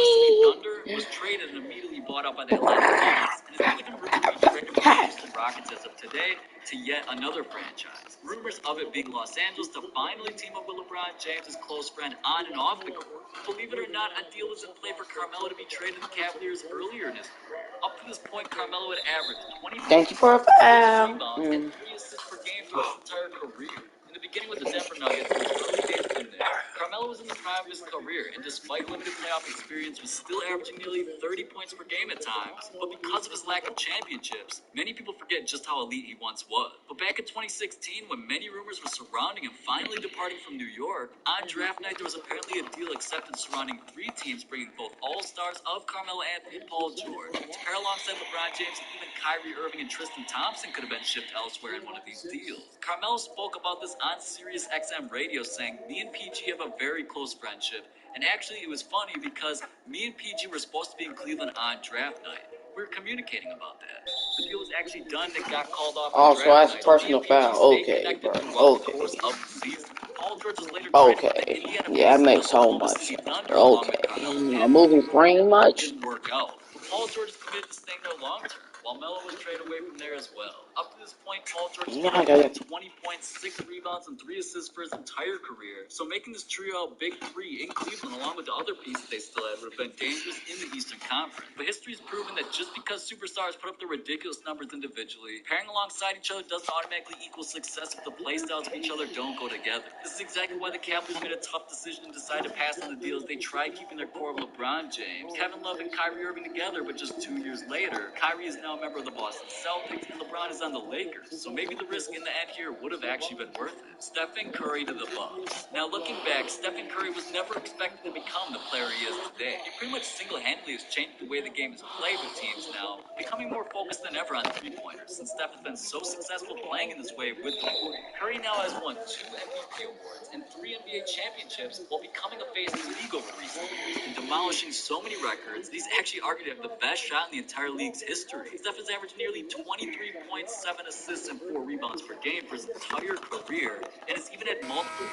City Great. Thunder was traded and immediately bought out by the Atlanta Hawks, and is even rumored to be traded from the Houston Rockets as of today to yet another franchise. Rumors of it being Los Angeles to finally team up with LeBron James, his close friend, on and off the court. Believe it or not, a deal was in play for Carmelo to be traded to the Cavaliers earlier in his career. Up to this point, Carmelo had averaged 20 Thank you points, for a 6 foul. rebounds, and 3 assists per game through his entire career. In the beginning with the Denver Nuggets, in his early days with the Knicks, Carmelo was in the prime of his career, and despite limited playoff experience, was still averaging nearly 30 points per game at times. But because of his lack of championships, many people forget just how elite he once was. But back in 2016, when many rumors were surrounding him finally departing from New York, on draft night there was apparently a deal accepted surrounding 3 teams bringing both all-stars of Carmelo Anthony and Paul George to pair alongside LeBron James, and even Kyrie Irving and Tristan Thompson could have been shipped elsewhere in one of these deals. Carmelo spoke about this on Sirius XM radio, saying, "Me and PG have a very close friendship, and actually it was funny because me and PG were supposed to be in Cleveland on draft night. We were communicating about that. The deal was actually done and got called off on Oh, so draft that's a night. So me personal and PG foul. stayed Okay, connected bro. throughout the Okay. course of the season. Paul George was later traded from the Okay. Indiana Yeah, that Pacers makes to so Oklahoma much City sense. Thunder along with Okay. Carmelo You know, Anthony. moving frame It much? didn't work out. But Paul George is committed to staying there long term. while Melo was traded away from there as well. Up to this point, Paul George Yeah, I had got it. 20 points, 6 rebounds, and 3 assists for his entire career. So making this trio a big three in Cleveland, along with the other pieces they still had, would have been dangerous in the Eastern Conference. But history's proven that just because superstars put up their ridiculous numbers individually, pairing alongside each other doesn't automatically equal success if the playstyles of each other don't go together. This is exactly why the Cavaliers made a tough decision and decided to pass on the deals. They tried keeping their core of LeBron James, Kevin Love, and Kyrie Irving together, but just 2 years later, Kyrie is now a member of the Boston Celtics, and LeBron is on the Lakers. So maybe the risk in the end here would have actually been worth it. Stephen Curry to the Bucks. Now looking back, Stephen Curry was never expected to become the player he is today. He pretty much single-handedly has changed the way the game is played with teams now, becoming more focused than ever on three-pointers, since Steph has been so successful playing in this way with the Warriors. Curry now has won 2 MVP awards and 3 NBA championships while becoming a face of the league over recent years and demolishing so many records. He's actually argued to have the best shot in the entire league's history. Steph has averaged nearly 23 points, 7 assists, and 4 rebounds per game for his entire career, and has even had multiple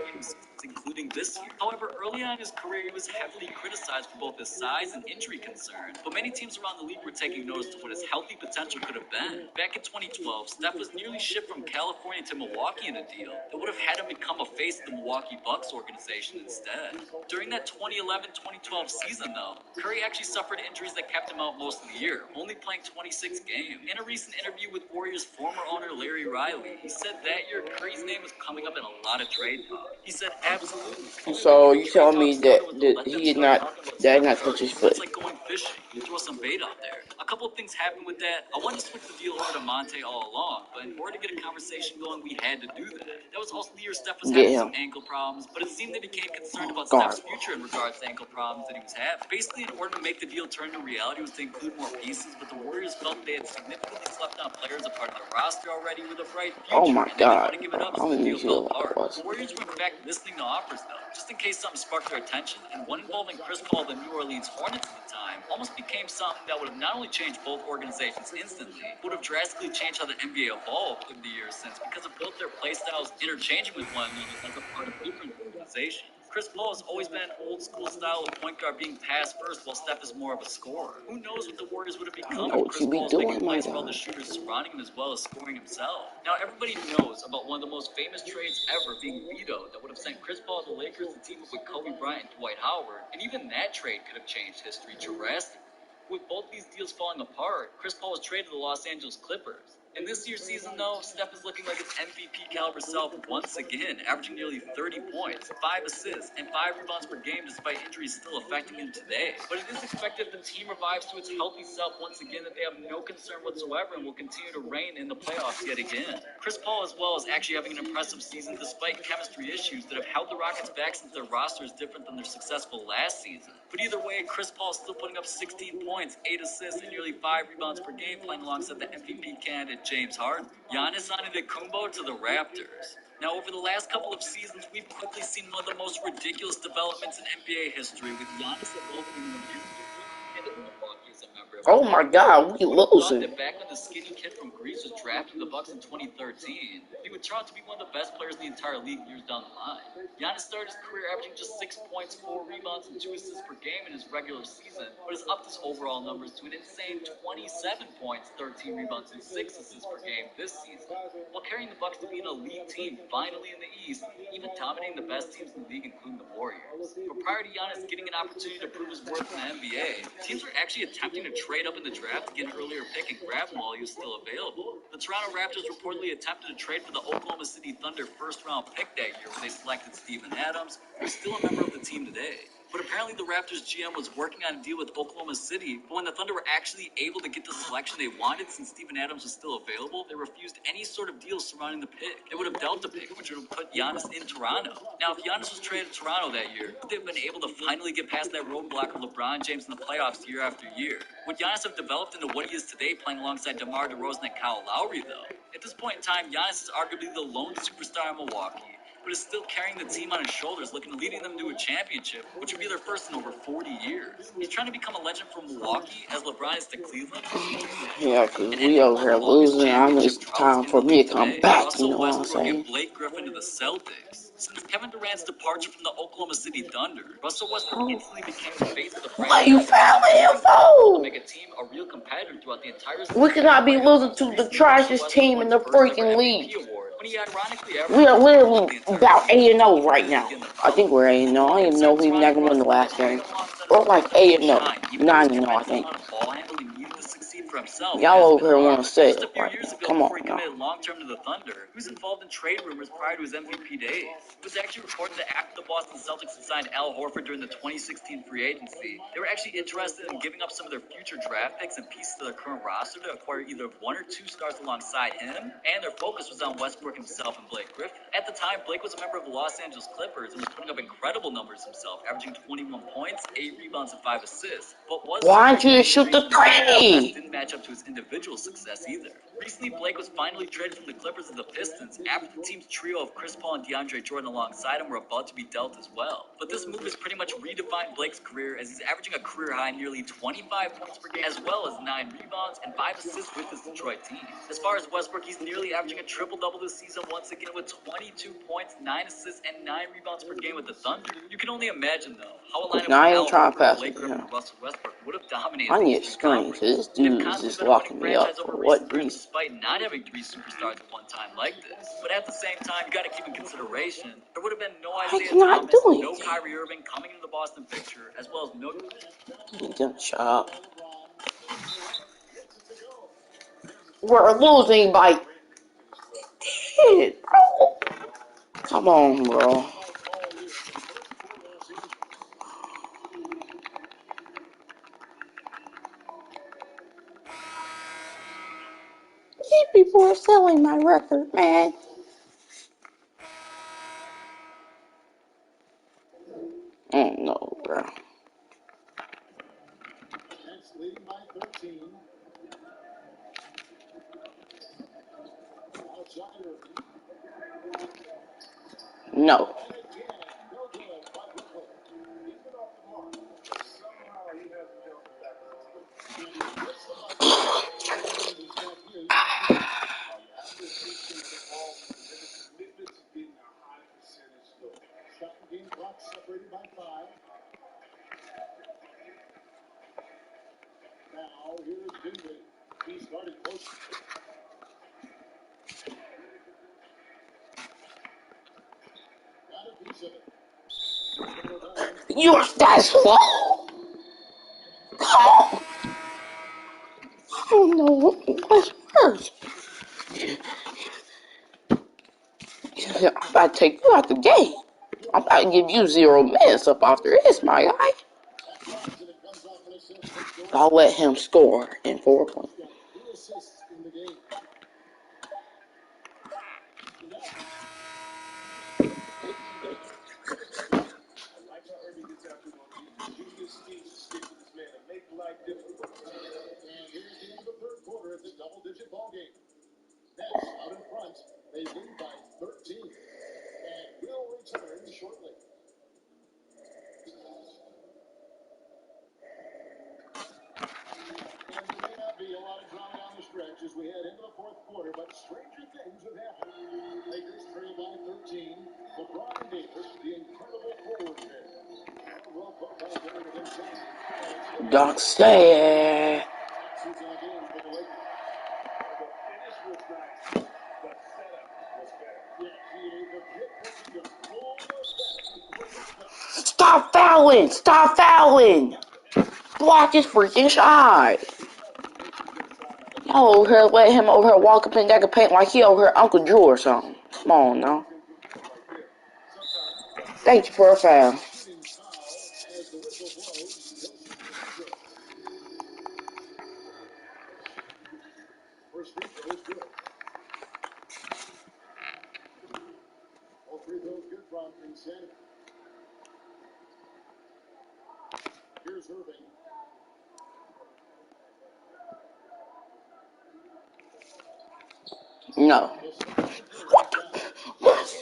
games, including this year. However, early on in his career, he was heavily criticized for both his size and injury concerns, but many teams around the league were taking notice of what his healthy potential could have been. Back in 2012, Steph was nearly shipped from California to Milwaukee in a deal that would have had him become a face of the Milwaukee Bucks organization instead. During that 2011-2012 season, though, Curry actually suffered injuries that kept him out most of the year, only playing 26 games. In a recent interview with Warriors former owner Larry Riley, he said that year Curry's name was coming up in a lot of trade talk. He said, absolutely. So you telling me that he did not touch his foot? It's like going fishing. You throw some bait out there. A couple of things happened with that. I wanted to switch the deal over to Monte all along, but in order to get a conversation going, we had to do that. That was also the year Steph was Get having some him. ankle problems, but it seemed they became concerned about Guard. Steph's future in regards to ankle problems that he was having. Basically, in order to make the deal turn to reality was to include more pieces, but the Warriors felt they had significantly slept on players a part of their roster already with a bright future, Oh my and they didn't God. want to give it up, I so don't the even deal see fell what that apart. was. The Warriors were in fact listening to offers, though, just in case something sparked their attention, and one involving Chris Paul, the New Orleans Hornets at the time, almost became something that would have not only changed both organizations instantly, but would have drastically changed how the NBA evolved in the years since, because of both their play styles interchanging with one another as a part of different organizations. Chris Paul has always been an old school style of point guard being passed first, while Steph is more of a scorer. Who knows what the Warriors would have I become know if what Chris you be Paul's making doing, my plays for all the God. shooters surrounding him as well as scoring himself. Now everybody knows about one of the most famous trades ever being vetoed that would have sent Chris Paul to the Lakers to team up with Kobe Bryant and Dwight Howard, and even that trade could have changed history drastically. With both these deals falling apart, Chris Paul was traded to the Los Angeles Clippers. In this year's season, though, Steph is looking like his MVP caliber self once again, averaging nearly 30 points, 5 assists, and 5 rebounds per game despite injuries still affecting him today. But it is expected if the team revives to its healthy self once again that they have no concern whatsoever and will continue to reign in the playoffs yet again. Chris Paul as well is actually having an impressive season despite chemistry issues that have held the Rockets back since their roster is different than their successful last season. But either way, Chris Paul is still putting up 16 points, 8 assists, and nearly 5 rebounds per game playing alongside the MVP candidate James Harden. Giannis Antetokounmpo to the Raptors. Now, over the last couple of seasons, we've quickly seen one of the most ridiculous developments in NBA history, with Giannis evolving into and in Milwaukee as a member of Oh the my Lakers. God, we Who would have thought losing. that back when the skinny kid from Greece was drafted to the Bucks in 2013, he would turn out to be one of the best players in the entire league years down the line. Giannis started his career averaging just 6 points, 4 rebounds, and 2 assists per game in his regular season, but has upped his overall numbers to an insane 27 points, 13 rebounds, and 6 assists per game this season, while carrying the Bucks to be an elite team finally in the East, even dominating the best teams in the league, including the Warriors. But prior to Giannis getting an opportunity to prove his worth in the NBA, teams were actually attempting to trade up in the draft to get an earlier pick and grab him while he was still available. The Toronto Raptors reportedly attempted to trade for the Oklahoma City Thunder first-round pick that year when they selected Steven Adams, who's still a member of the team today. But apparently the Raptors GM was working on a deal with Oklahoma City, but when the Thunder were actually able to get the selection they wanted since Steven Adams was still available, they refused any sort of deal surrounding the pick. They would have dealt the pick, which would have put Giannis in Toronto. Now, if Giannis was traded to Toronto that year, would they have been able to finally get past that roadblock of LeBron James in the playoffs year after year? Would Giannis have developed into what he is today playing alongside DeMar DeRozan and Kyle Lowry, though? At this point in time, Giannis is arguably the lone superstar in Milwaukee, but is still carrying the team on his shoulders, leading them to a championship, which would be their first in over 40 years. He's trying to become a legend from Milwaukee as LeBron is to Cleveland. Yeah, because we over here losing. I know it's time for me to come back, you know what I'm saying? And Blake Griffin to the Celtics. Since Kevin Durant's departure from the Oklahoma City Thunder, Russell Westbrook instantly became the face of the franchise. What you fouling him for? To make a team a real competitor throughout the entire season. We cannot be losing to the trashiest team in the freaking league. We are literally about 8-0 right now. I think we're 8-0. I don't even know if we not gonna win the last game. Or like 8-0, 9-0, I think. Y'all over here want to say it, right? Come on now. Long-term to the Thunder, who's involved in trade rumors prior to his MVP days. It was actually reported that after the Boston Celtics had signed Al Horford during the 2016 free agency, they were actually interested in giving up some of their future draft picks and pieces of their current roster to acquire either 1 or 2 stars alongside him, and their focus was on Westbrook himself and Blake Griffin. At the time, Blake was a member of the Los Angeles Clippers and was putting up incredible numbers himself, averaging 21 points, 8 rebounds, and 5 assists. But why don't you shoot the three? Didn't match up to his individual success either. Recently, Blake was finally traded from the Clippers to the Pistons after the team's trio of Chris Paul and DeAndre Jordan alongside him were about to be dealt as well. But this move has pretty much redefined Blake's career as he's averaging a career high nearly 25 points per game as well as 9 rebounds and 5 assists with his Detroit team. As far as Westbrook, he's nearly averaging a triple-double this season once again with 22 points, 9 assists, and 9 rebounds per game with the Thunder. You can only imagine, though, how a lineup with Al Horford, Blake Griffin, and Russell Westbrook would have dominated. I need a screen, because this dude is just locking me up for what reason? Despite not having 3 superstars at one time like this. But at the same time, you got to keep in consideration, there would have been no Isaiah Thomas, no Kyrie Irving coming into the Boston picture, as well as no... Shut up. We're losing by 10, bro. Come on, bro. These people are selling my record, man. No, bro. Leading by 13. Outside No. Game clock separated by 5. Now here's Dinwiddie. He started close. Got a piece of it. You're that slow. Come on. I don't know what's worse. I'm about to take you out the game. I'm about to give you 0 minutes up after this, my guy. I'll let him score in 4 points. Nets out in front. They lead by 13. And will return shortly. And there may not be a lot of drama down the stretch as we head into the 4th quarter, but stranger things have happened. Lakers trail by 13. LeBron Davis, the incredible forward there. Well, both out there against him. Don't say it. Stop fouling! Stop fouling! Block his freaking shot. Y'all over here let him over here walk up in that paint like he over here Uncle Drew or something. Come on now. Thank you for a foul. First free throw is good. All free throws good from Insanity. Here's Irving. No. What? What?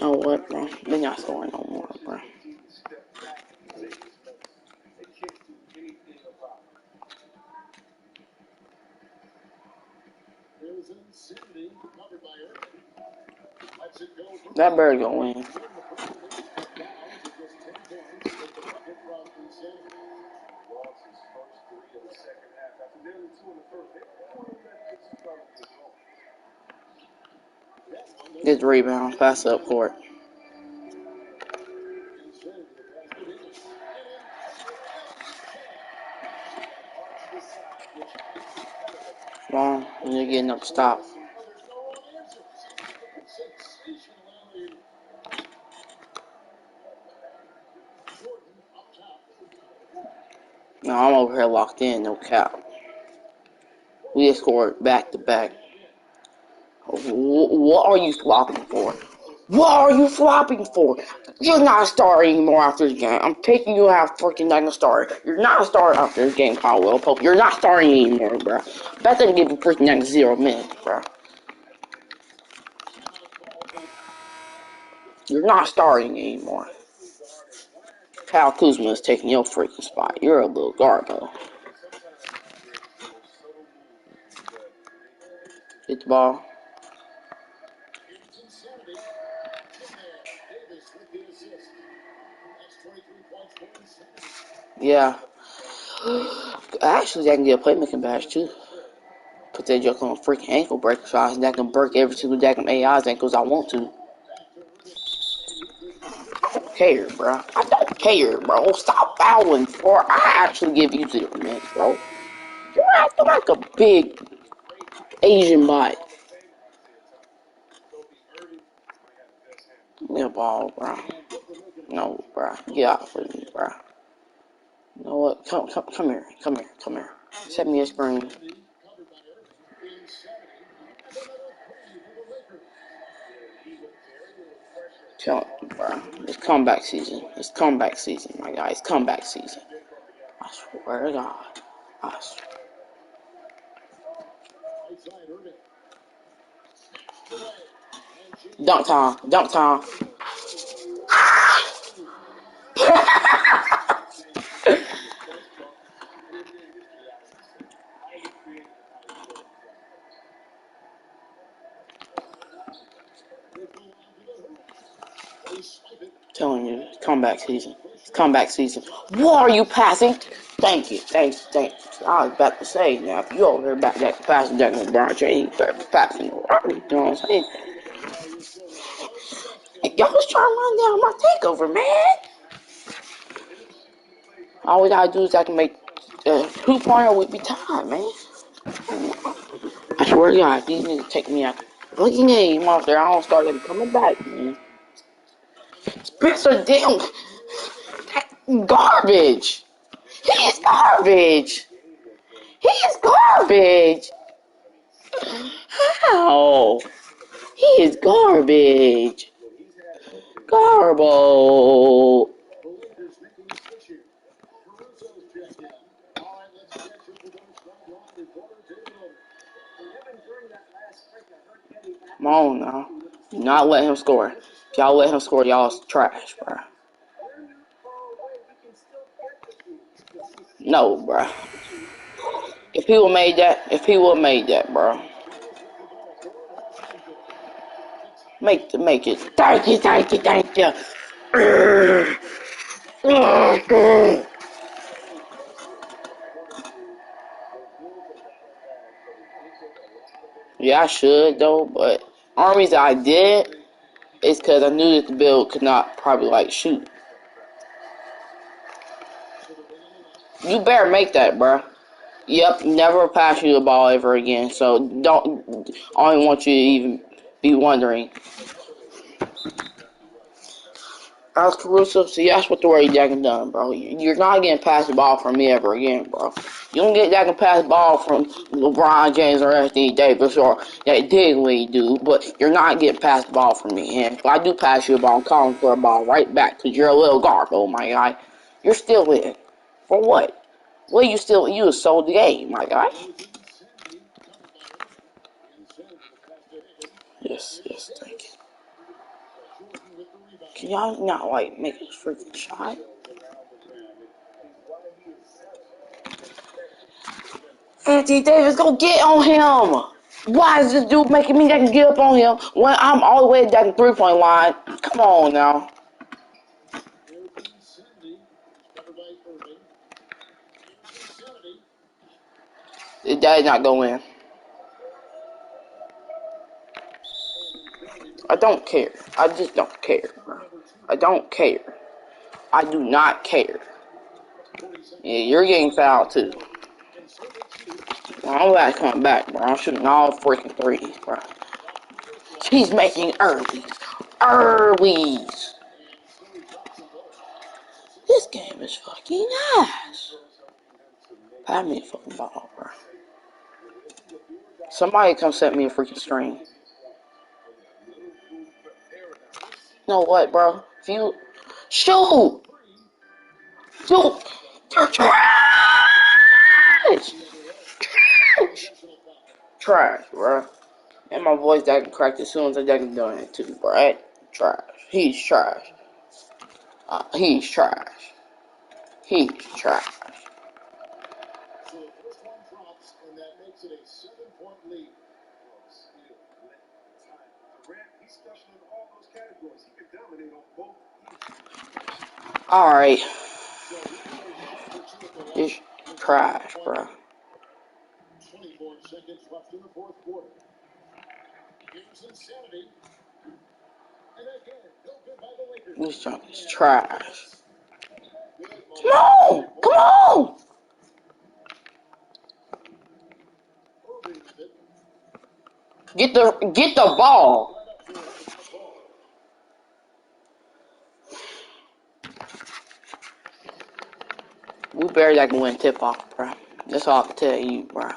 know what, bro? They're not scoring no more, bro. That bird gonna win. Good rebound, pass up court. Come on, you're getting up to stop. No, I'm over here locked in, no cap. We just scored back to back. What are you flopping for? What are you flopping for? You're not a star anymore after this game. I'm taking you out freaking like a star. You're not a star after this game, Caldwell Pope. You're not starting anymore, bro. Bet they give you freaking like 0 minutes, bro. You're not starting anymore. Kyle Kuzma is taking your freaking spot. You're a little garbo. Get the ball. Yeah. Actually, I can get a playmaking badge, too. Put that joke on a freaking ankle breaker so I can break every single damn AI's ankles I want to. I don't care, bro. I don't care, bro. Stop fouling before I actually give you 0 minutes, bro. You're acting like a big Asian bot. Give me a ball, bro. No, bro. Get out of me, bro. You know what? Come here. Set me a screen. Tell me, bro. It's comeback season. It's comeback season, my guy. It's comeback season. I swear to God. I swear. Dunk time. Dunk time. Telling you, it's comeback season. It's comeback season. What are you passing? Thank you. I was about to say, now, if you over here back that passing that LeBron James, you better be passing the right. You know what I'm saying? Y'all was trying to run down my takeover, man. All we gotta do is I can make 2-pointer would be time, man. I swear to God, these niggas take me out. Looking at him off there, I don't start coming back, man. Spencer damn garbage. He is garbage. He is garbage. How? He is garbage. Garbo. Come on now. Do not let him score. If y'all let him score, y'all's trash, bro. No, bro. If he would made that, bro. Make it. Thank you. Yeah, I should though, but the only reason I did is because I knew that the Bill could not probably like shoot. You better make that, bro. Yep, never pass you the ball ever again. So don't. I don't want you to even be wondering. Alex Caruso, see, that's what the way Jack done, bro. You're not getting past the ball from me ever again, bro. You don't get that can pass the ball from LeBron James or Anthony Davis or that Digley do, but you're not getting past the ball from me. And if I do pass you the ball, I'm calling for a ball right back because you're a little garbo, my guy. You're still in. For what? Well, you sold the game, my guy. Yes, thank you. Can y'all not, like, make a freaking shot? Anthony Davis, go get on him! Why is this dude making me that get up on him when I'm all the way at that 3-point line? Come on now. That is not going in. I don't care. I just don't care, bro. I don't care. I do not care. Yeah, you're getting fouled too. I'm glad coming back, bro. I'm shooting all freaking threes, bro. He's making earlies. Earlies. This game is fucking ass. Pass me a fucking ball, bro. Somebody come set me a freaking screen. You know what, bro? If you shoot, shoot, you're trash. Trash, bro. And my voice that can crack as soon as I can do it too, bro. Trash. He's trash. He's trash. He's trash. So the first one drops, and that makes it a 7-point lead. Durant, he's special in all those categories. He can dominate on both ends. Alright. It's trash, bro. 24 seconds left in the fourth quarter. Here's insanity. And again, no good by the Lakers. This junk is trash. Come on! Come on! Get the ball. We barely like to win tip off, bro. That's all I can tell you, bro.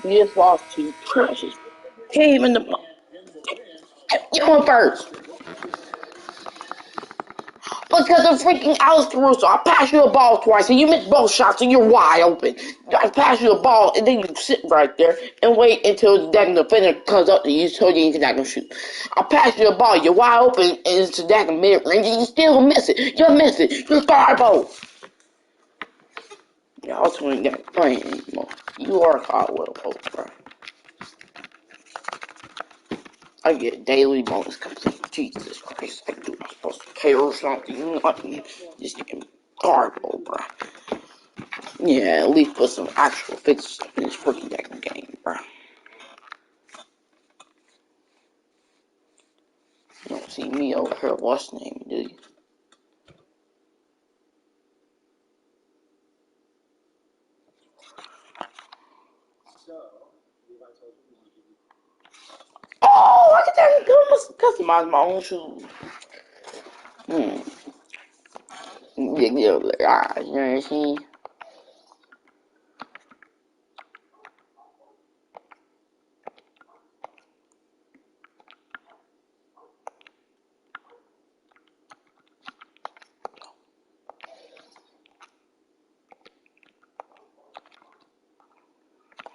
We just lost to trashes. Can't even the. You went first. Because of freaking Alex Caruso, I passed you a ball twice and you missed both shots and you're wide open. I pass you a ball and then you sit right there and wait until the defender comes up to you so you're not gonna shoot. I pass you a ball, you're wide open and it's to that mid range and you still miss it. You miss it. You're garbo. Y'all two ain't got playing anymore. You are Caldwell Pope, bro. I get a daily bonus comes in. Jesus Christ, I do not supposed to pay or something. You know what I mean? Just getting garbo, bro. Yeah, at least put some actual fixes in this freaking damn game, bro. You don't see me over here, what's the name, do you? Oh, I can customize my own shoes. Yeah, you know what I'm saying?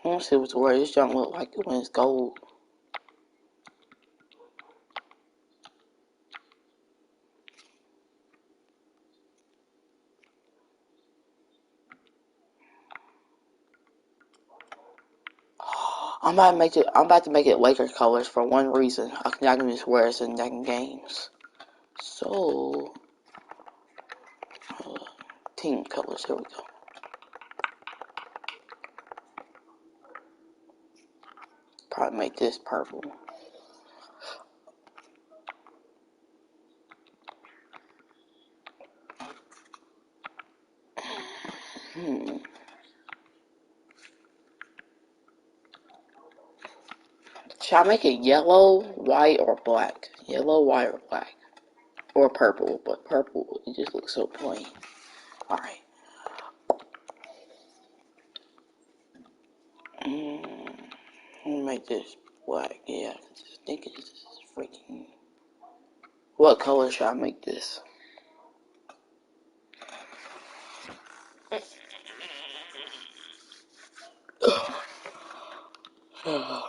I want to see what's the word. This junk look like when it's gold. I'm about to make it Lakers colors for one reason. I can just wear it in damn games. So, team colors. Here we go. Probably make this purple. Should I make it yellow, white, or black? Yellow, white, or black? Or purple, but purple, it just looks so plain. Alright. I'm gonna make this black, yeah. I think it's freaking... What color should I make this? Yeah,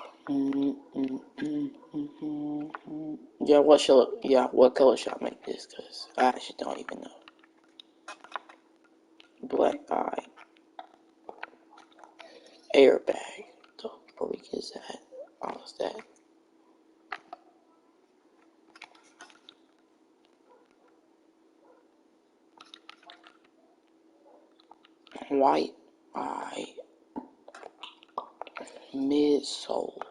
what color should I make this? Cause I actually don't even know. Black eye, airbag. The freak is that? All is that? White eye, midsole.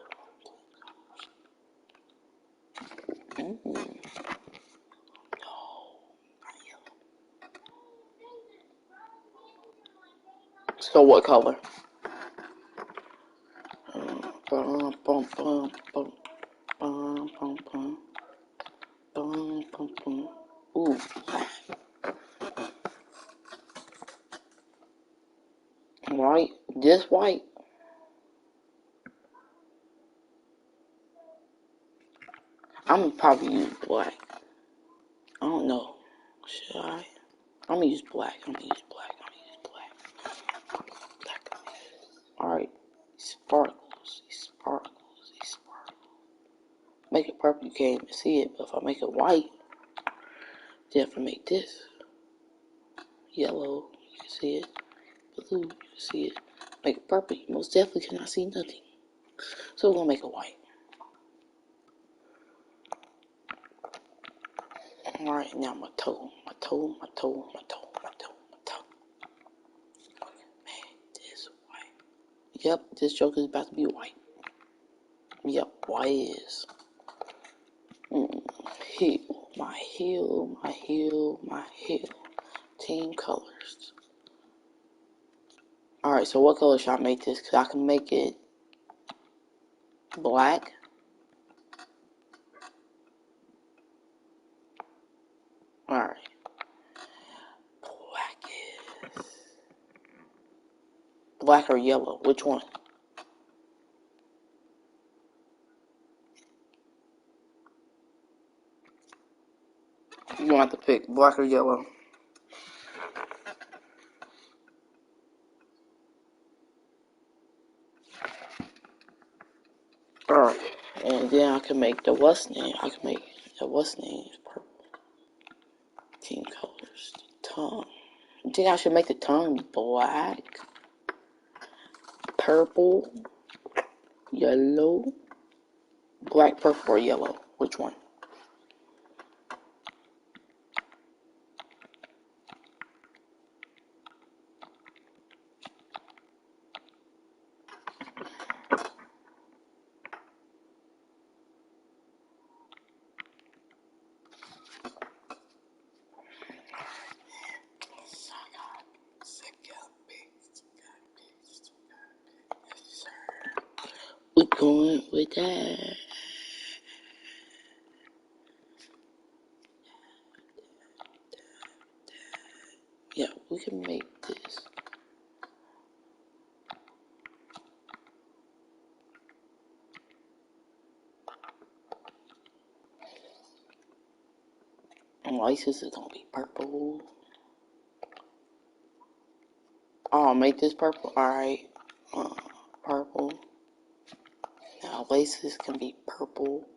So what color? Bum, bum, bum, bum, bum, bum, bum, bum, bum, bum. Ooh, white. This white. I'm gonna probably use black. I don't know. Should I? I'm gonna use black. Black. Alright. Sparkles. Make it purple, you can't even see it. But if I make it white, then if I make this yellow, you can see it. Blue, you can see it. Make it purple, you most definitely cannot see nothing. So we're gonna make it white. Alright, now my toe. Man, this white. Yep, this joker is about to be white. Yep, white is. My heel. Team colors. Alright, so what color should I make this? Because I can make it black. Alright. Black or yellow? Which one? You don't have to pick black or yellow. Alright. And then I can make the what's name. Purple. Team colors. Tongue. I think I should make the tongue black. Purple. Yellow. Black, purple, or yellow? Which one? We're going with that. Yeah, we can make this. And license is gonna be purple. I'll make this purple. Alright. Purple. Now laces can be purple.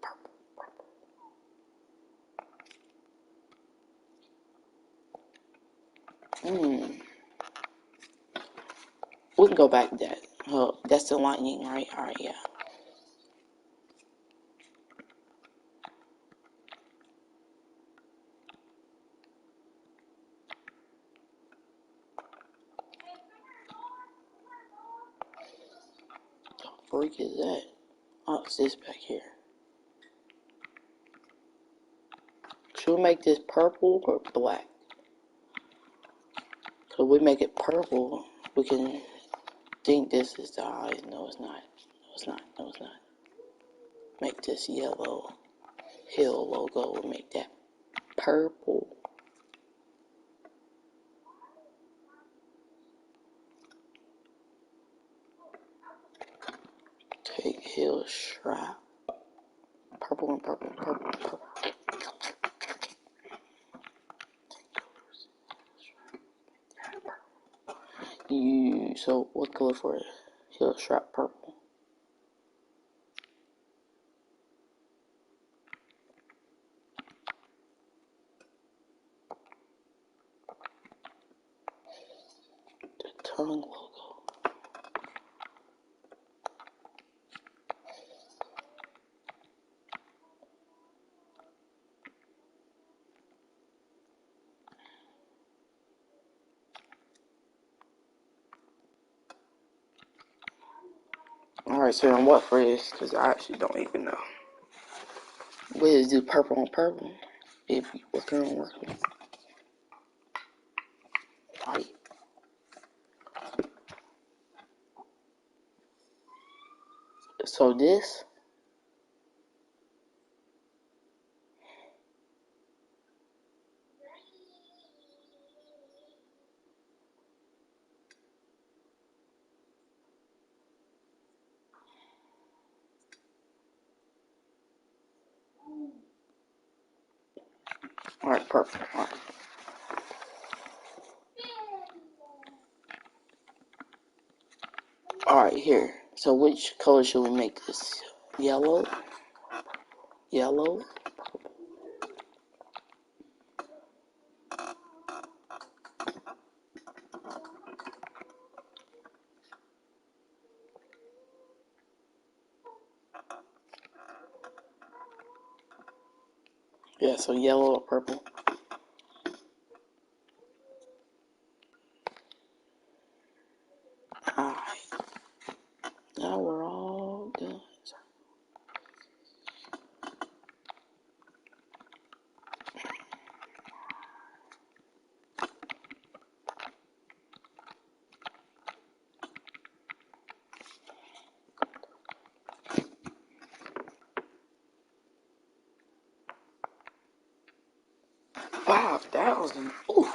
We can go back to that. Oh, that's the lightning, right? Alright, yeah. The freak is that? Oh, it's this back here. Should we make this purple or black? So we make it purple, we can think this is the eyes. No, it's not. Make this yellow hill logo. We'll make that purple. Take hill strap. Purple and purple and purple and purple. So what color for it? Hill strap purple. tongue logo. Alright, so on what for this? Because I actually don't even know. What is do purple on purple? If you working on working. Right. So this. Alright, purple. Alright. Alright, here. So which color should we make this? Yellow? Yellow? Yeah, so yellow or purple. Alright. Now we're all done. $5,000. Ooh.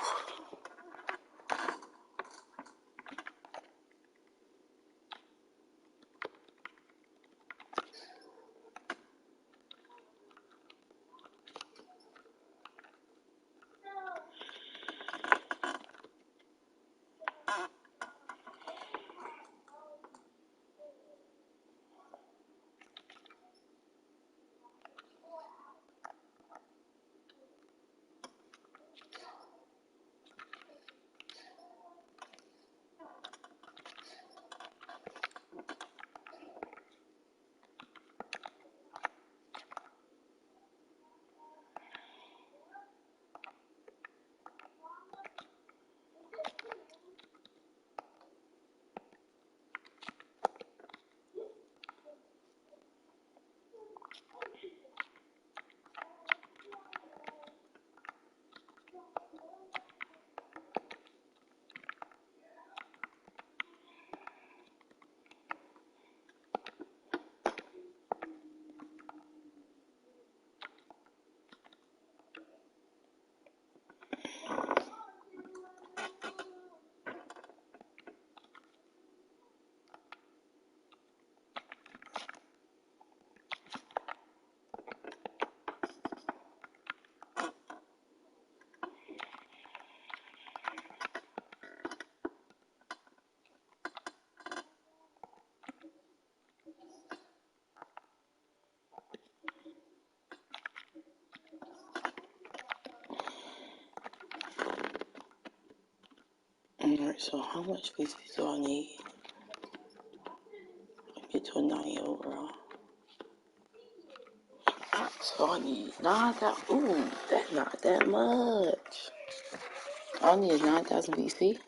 Alright, so how much pieces do I need to get to a 90 overall? So I need 9,000. Ooh, that's not that much. All I need is 9,000 BC.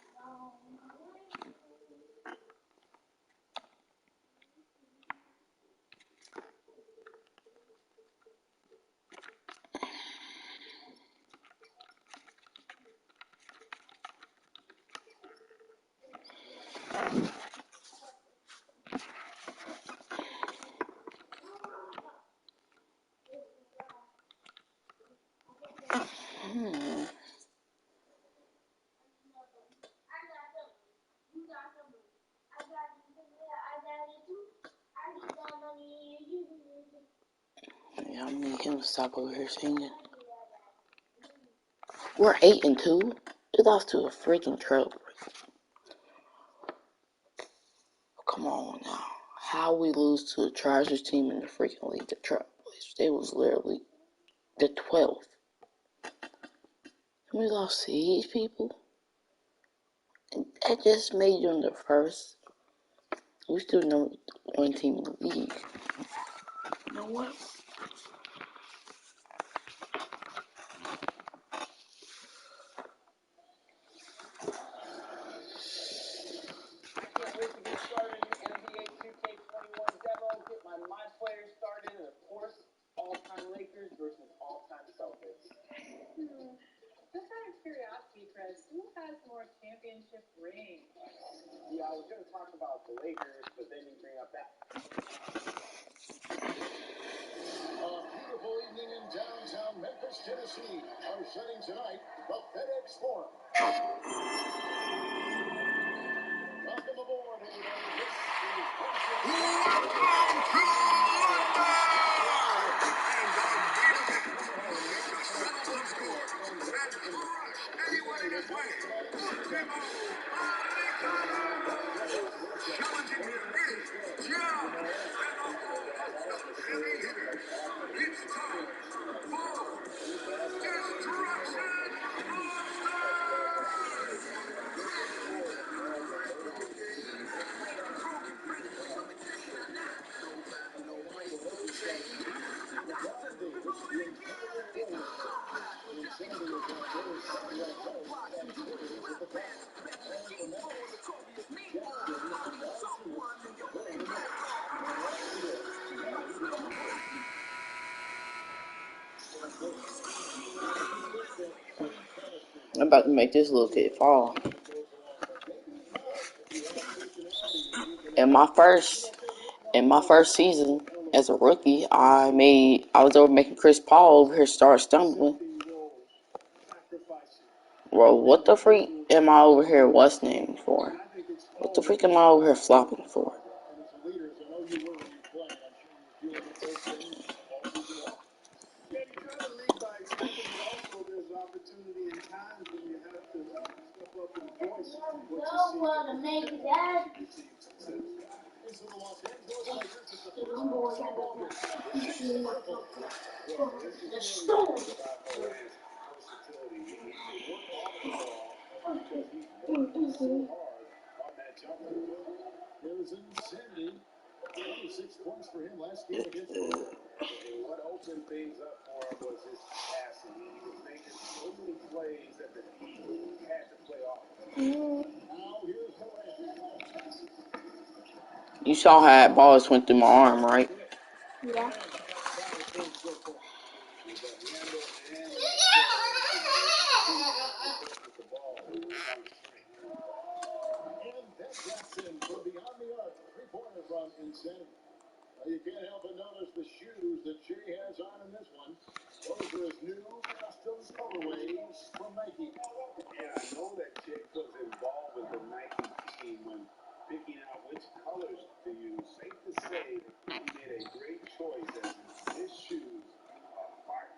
Yeah, I'm gonna need him to stop over here singing. We're 8-2. We lost to a freaking Trailblazer. Come on now. How we lose to the Chargers team in the freaking league, the Trailblazers? They was literally the 12th. And we lost to these people? That just made them the first. We still know one team in the league. You know what? I can't wait to get started in NBA 2K21 demo, get my players started, and of course, all-time Lakers versus all-time Celtics. Just out of curiosity, Chris, who has more championship rings? Yeah, I was going to talk about the Lakers, but then you bring up that. A beautiful evening in downtown Memphis, Tennessee. Our setting tonight, the FedEx Forum. Welcome aboard, everybody. This I'm about to make this little kid fall. In my first season as a rookie, I was over making Chris Paul over here start stumbling. Bro, what the freak am I over here what's name for? What the freak am I over here flopping for? Here's Cindy. 26 points for him last game against Brooklyn. What opened things up for him was his passing. He was making so many plays that the Heat had to play off. Now here's Morant. You saw how that ball just went through my arm, right? Yeah. And Ben Jackson from beyond the arc. Three-pointer from Insanity. You can't help but notice the shoes that Jay has on in this one. Those are his new custom colorways from Nike. Yeah, I know that Jake was involved with the Nike team when picking out which colors to use. Safe to say that he made a great choice as his shoes are fire.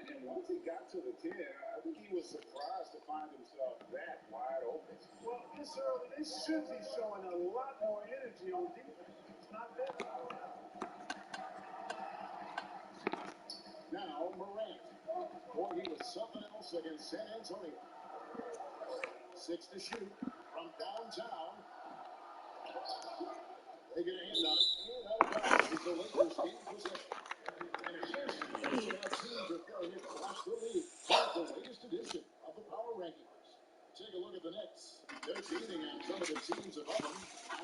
And once he got to the 10, I think he was surprised to find himself that wide open. Well, this early, they should be showing a lot more energy on defense. It's not there. Now Morant. Boy, he was something else against San Antonio. 6 to shoot from downtown. They get a hand on it. And out of bounds as the Lakers gain possession. And again, look at how teams are faring across the league. Here's the latest edition of the Power Rankings. Take a look at the Nets. They're beating on some of the teams above them.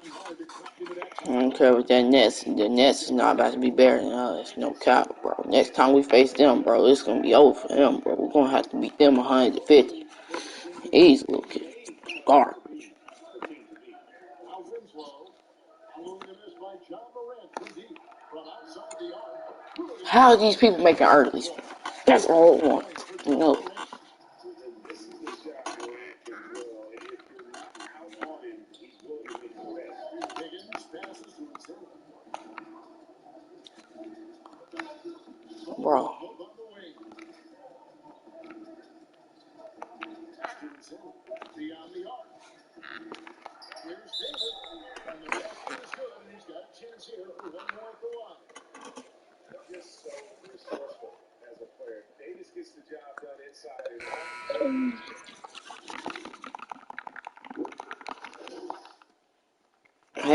And hard to crack into that I don't care what that Nets. The Nets is not about to be better than us. No cap, bro. Next time we face them, bro, it's gonna be over for them, bro. We're gonna have to beat them 150. He's little kid. Garbage. Now Winslow. Following the miss by John Morant from deep. From outside the arc. How are these people making earlys? That's all I want. You know. This is the shot Morant can drill. And if you're not out on him, he's willing to make the best. Higgins passes to himself. Bro. On the wing. Beyond the arc. Here's David. And the basket is good. And he's got a chance here for one more at the line. Just so resourceful as a player. Davis gets the job done inside.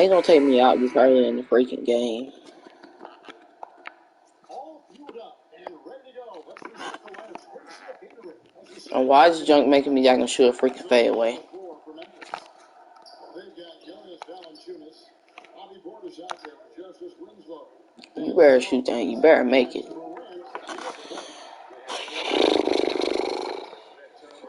ain't gonna take me out this early in the freaking game. All fueled up and ready to go. Let's reset the lineups. Courtesy of Gatorade. And why is Junk making me that gonna shoot a freaking fadeaway? They've got Jonas Valanciunas. Bobby Portis out there for Justice Winslow. You better shoot that. You better make it.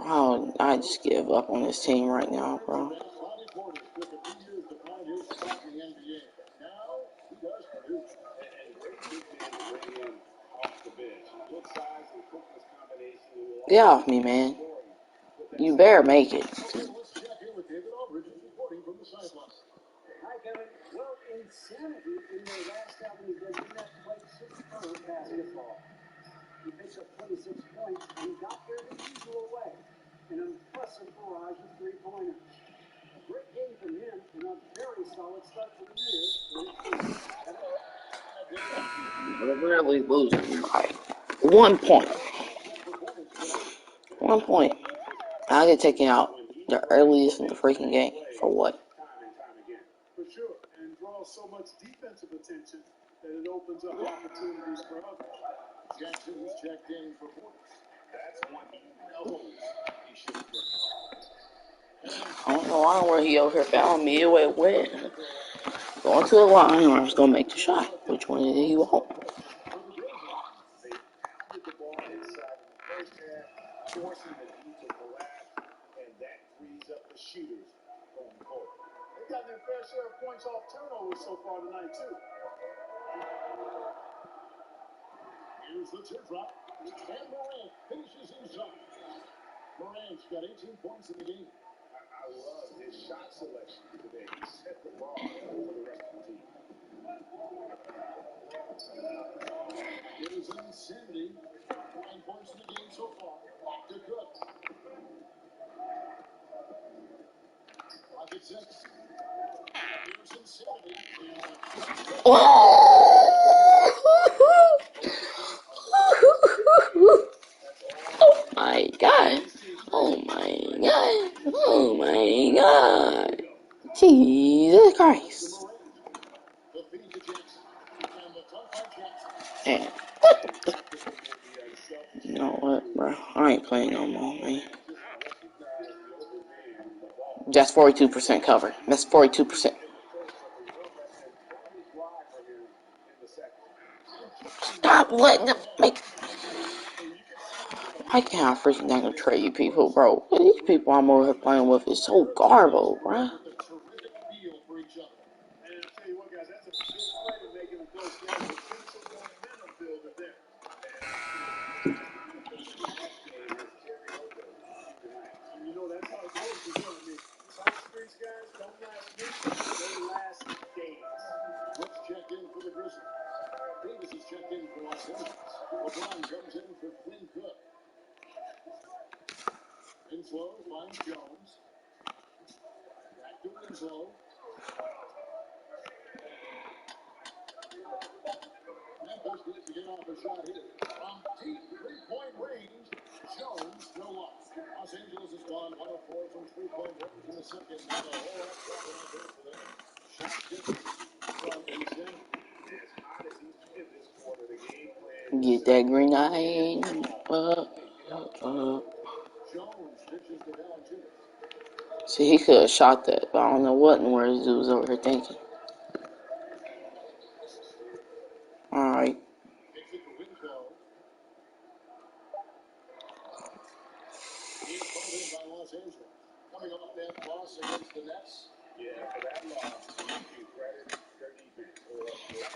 Oh, I just give up on this team right now, bro. Bobby Portis took a few years to find his spot in the NBA. Now he does produce. And great big man to bring in off the bench. Good size and quickness combination. Get off me, man. You better make it. Okay, let's check in with David Aldridge, who's reporting from the sideline. Hi, Kevin. Well, insanity in their last outing against net played superb basketball. He picked up 26 points, and he got there the usual way. An impressive barrage of three-pointers. A great game from him, and a very solid start to the year for his team. We're really losing by 1 point. 1 point. I get taken out the earliest in the freaking game. For what? For sure, and draws so much defensive attention that it opens up opportunities for others. Jackson has checked in for points. That's one he knows he should have been. I don't know why where he over here found me. It went. Going to the line, or I'm just gonna make the shot. Which one did he want? They pounded the ball inside in the first half, forcing the D to collapse, and that frees up the shooters going forward. They've gotten their fair share of points off turnovers so far tonight, too. Here's the teardrop. And Morant finishes inside. Morant's got 18 points in the game. I love his shot selection today. He set the bar for the rest of the team. Here's Insanity. 9 points in the game so far. Back to Cook. Pocket 6. Here's Insanity. Oh my god. Oh my god. Oh my god. Jesus Christ. The feed to Jackson. And the dunk by Jackson. And what the? You know what, bro? I ain't playing no more, man. That's 42% cover. That's 42%. Stop letting them make. I can't freaking dang trade you people, bro. These people I'm over here playing with is so garbo, bro. Terrific feel for each other. And I'll tell you what, guys, that's a big play to make in a close game. Potential momentum builder there. And you know, that's how it's supposed to go. I mean, side streets, guys, don't last weeks, they last days. Let's check in for the Grizzlies. Davis is checked in for Los Angeles. LeBron comes in for Quinn Cook. Winslow finds Jones. Back to Winslow. Memphis needs to get off a shot here. From deep three-point range, Jones, no luck. Los Angeles has gone 1 of 4 from three-point range in the second. Not a whole lot dropping out there for them. Shot distance from Insanity. As hot as he's been this quarter, the game plan Get that green eye Jones pitches to Valanciunas. See, he could have shot that, but I don't know what in the world this dude was over here thinking. Alright. Takes it to Winslow. He is called in by Los Angeles. Coming off that loss against the Nets. Yeah, for that loss, you can credit their defense or lack thereof.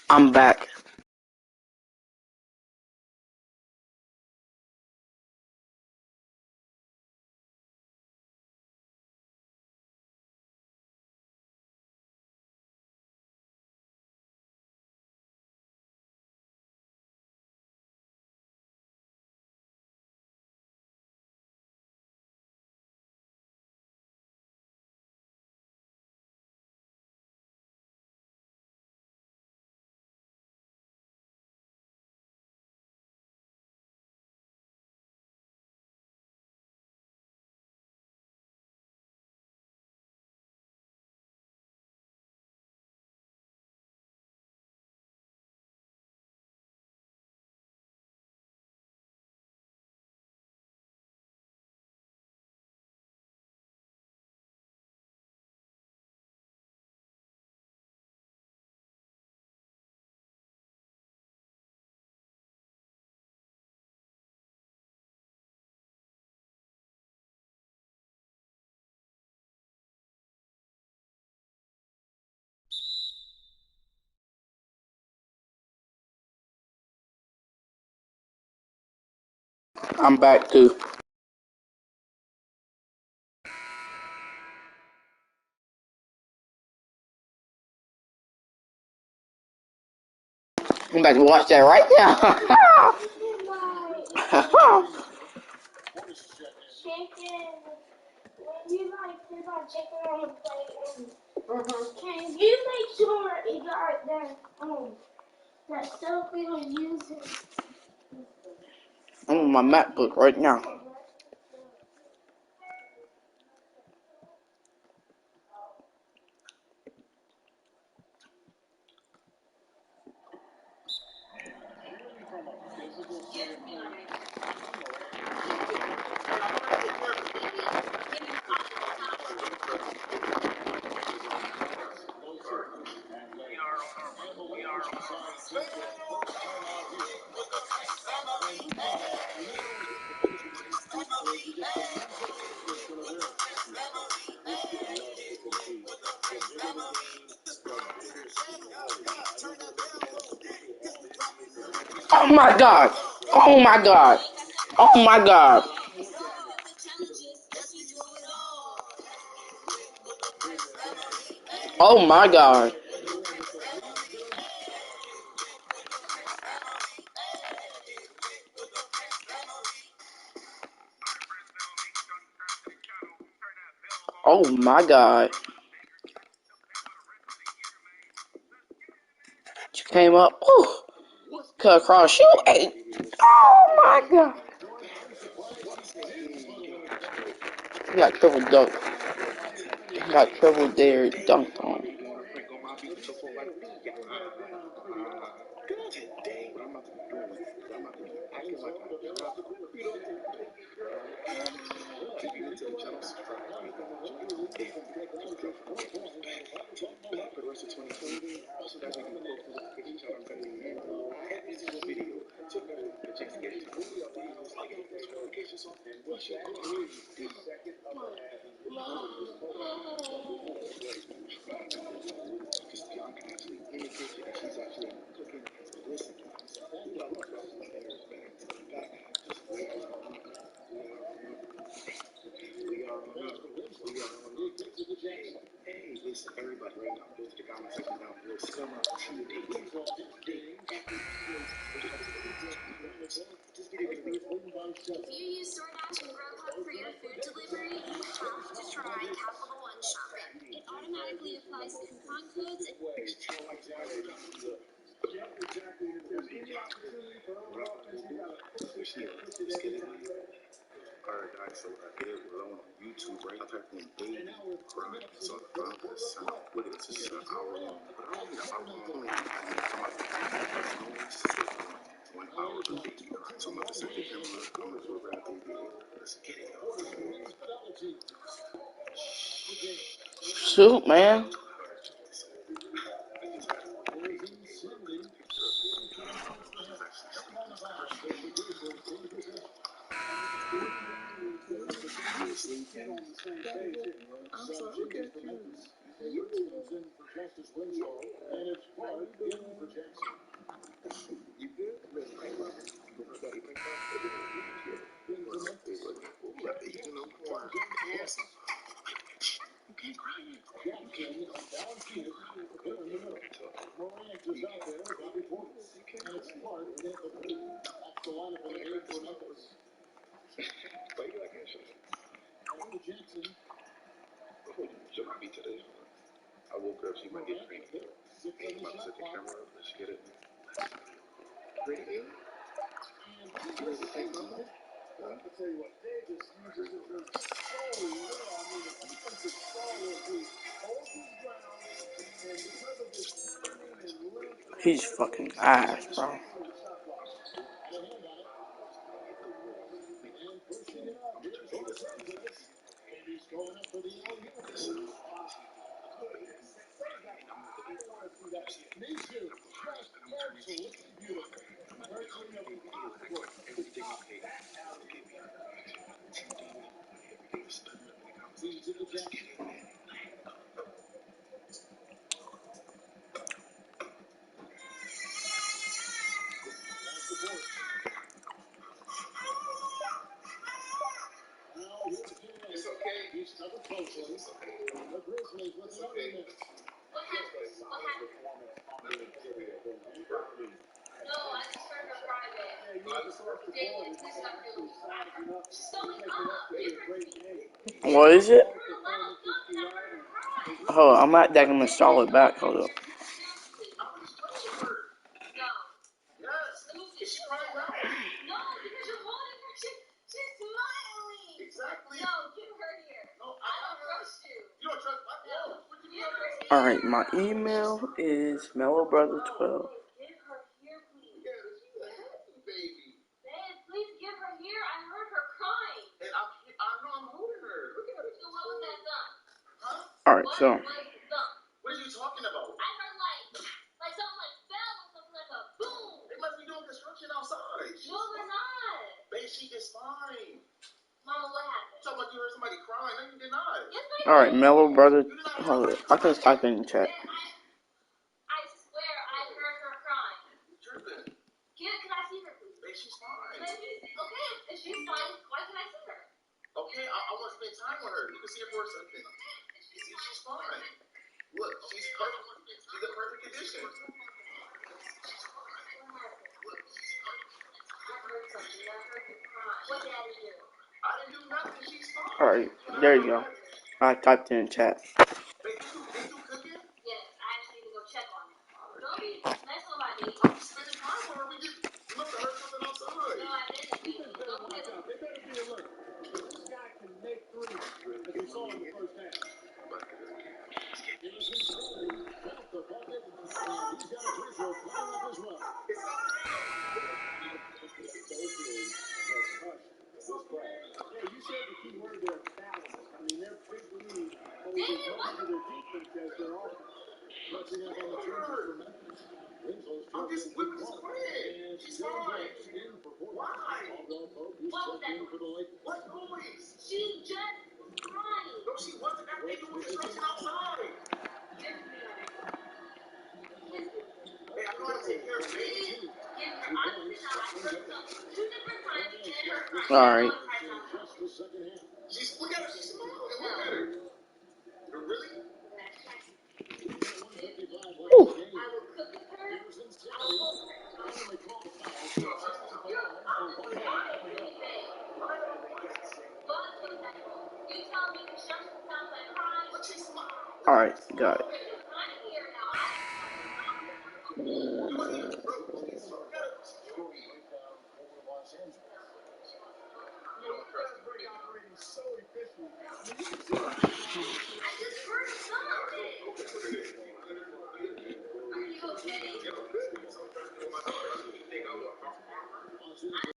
I'm back. I'm back too. I'm about to watch that right now. Chicken. When you like put our chicken on the plate, can you make sure it got that stuff we were using? I'm on my MacBook right now. Oh my god. Oh my god. Oh my god. Oh my god. Oh my god. You came up. Whew. Cut across you. Hey. Oh my god. You got triple dunk. You got triple dare dunked on. If you use DoorDash and Grubhub for your food delivery, you have to try Capital One Shopping. It automatically applies coupon codes and Shoot, man. I'm so good. Favorites comes in for Justice Winslow, and it's Clark in for Jackson. You good? Into Memphis. Jackson and Valanciunas there in the middle. Morant is out there with Bobby Portis. And it's Clark in at the 3. That's the lineup in the game for Memphis. And to Jackson. I woke up, she might get crazy. Six on the shot clock. Let's get it. And I'll tell you what, Davis uses it for so well. I mean, the defensive stall is he holds his ground, and because of his timing and length, He's fucking ass, bro. and a hand on it. And pushing it up, here's Los Angeles, and he's going up for the alley-oop. Minshew, just absolutely beautiful. Virtually impossible. Feeds it to Jackson. That's the board. Now here's Jimmy. It's okay. He's covered closely. The Grizzlies with another miss. What is it? Hold on, I'm not that gonna install it back. Hold up. Alright, my email is mellowbrother12. Alright, so. What are you talking about? I heard like something like fell or something like a boom. They must be doing construction outside. No, they're not. Babe, she is fine. Mama, what happened? Talking about you heard somebody crying. No, you did not. Yes, Alright, Mellow Brother. Hold up. I can just type it in the chat. I swear I heard her crying. You tripping. Can I see her, please? Babe, she's fine. Okay, if she's fine, why can't I see her? Okay, I want to spend time with her. You can see her for a second. She's fine. Look, she's perfect. She's in perfect condition. Look, she's perfect. I heard something. I heard you crying. What did Daddy do? I didn't do nothing. She's fine. Alright, there you go. I typed it in the chat. Babe, did you cook it? Yes, I actually need to go check on it. Don't be messing with my baby. I'm spending time with her. You must have heard something outside. No, I didn't. They better be alert. This guy can make threes, as we saw in the first half. Here's his goalie, count the bucket, and he's got a visual coming up as well. Yeah, you said the key word there, balance. I mean, their big lead owes as much to their defense as their offense. Catching up on the changes for Memphis. Winslow's I'm just whipping this friend. and She's Dylan fine. Brooks in for Portland. Why? Although Pope is checked in for the Lakers. What noise? She just crying. No, she wasn't. They doing construction outside. Hey, I know how to take care of baby. Alright. Just the second half. Look at her. She's smiling. Look at her. Really? Whew. Here's insanity. Finally called a foul. So chance to foul for one more. Alright, got it. So efficient. I mean, you can see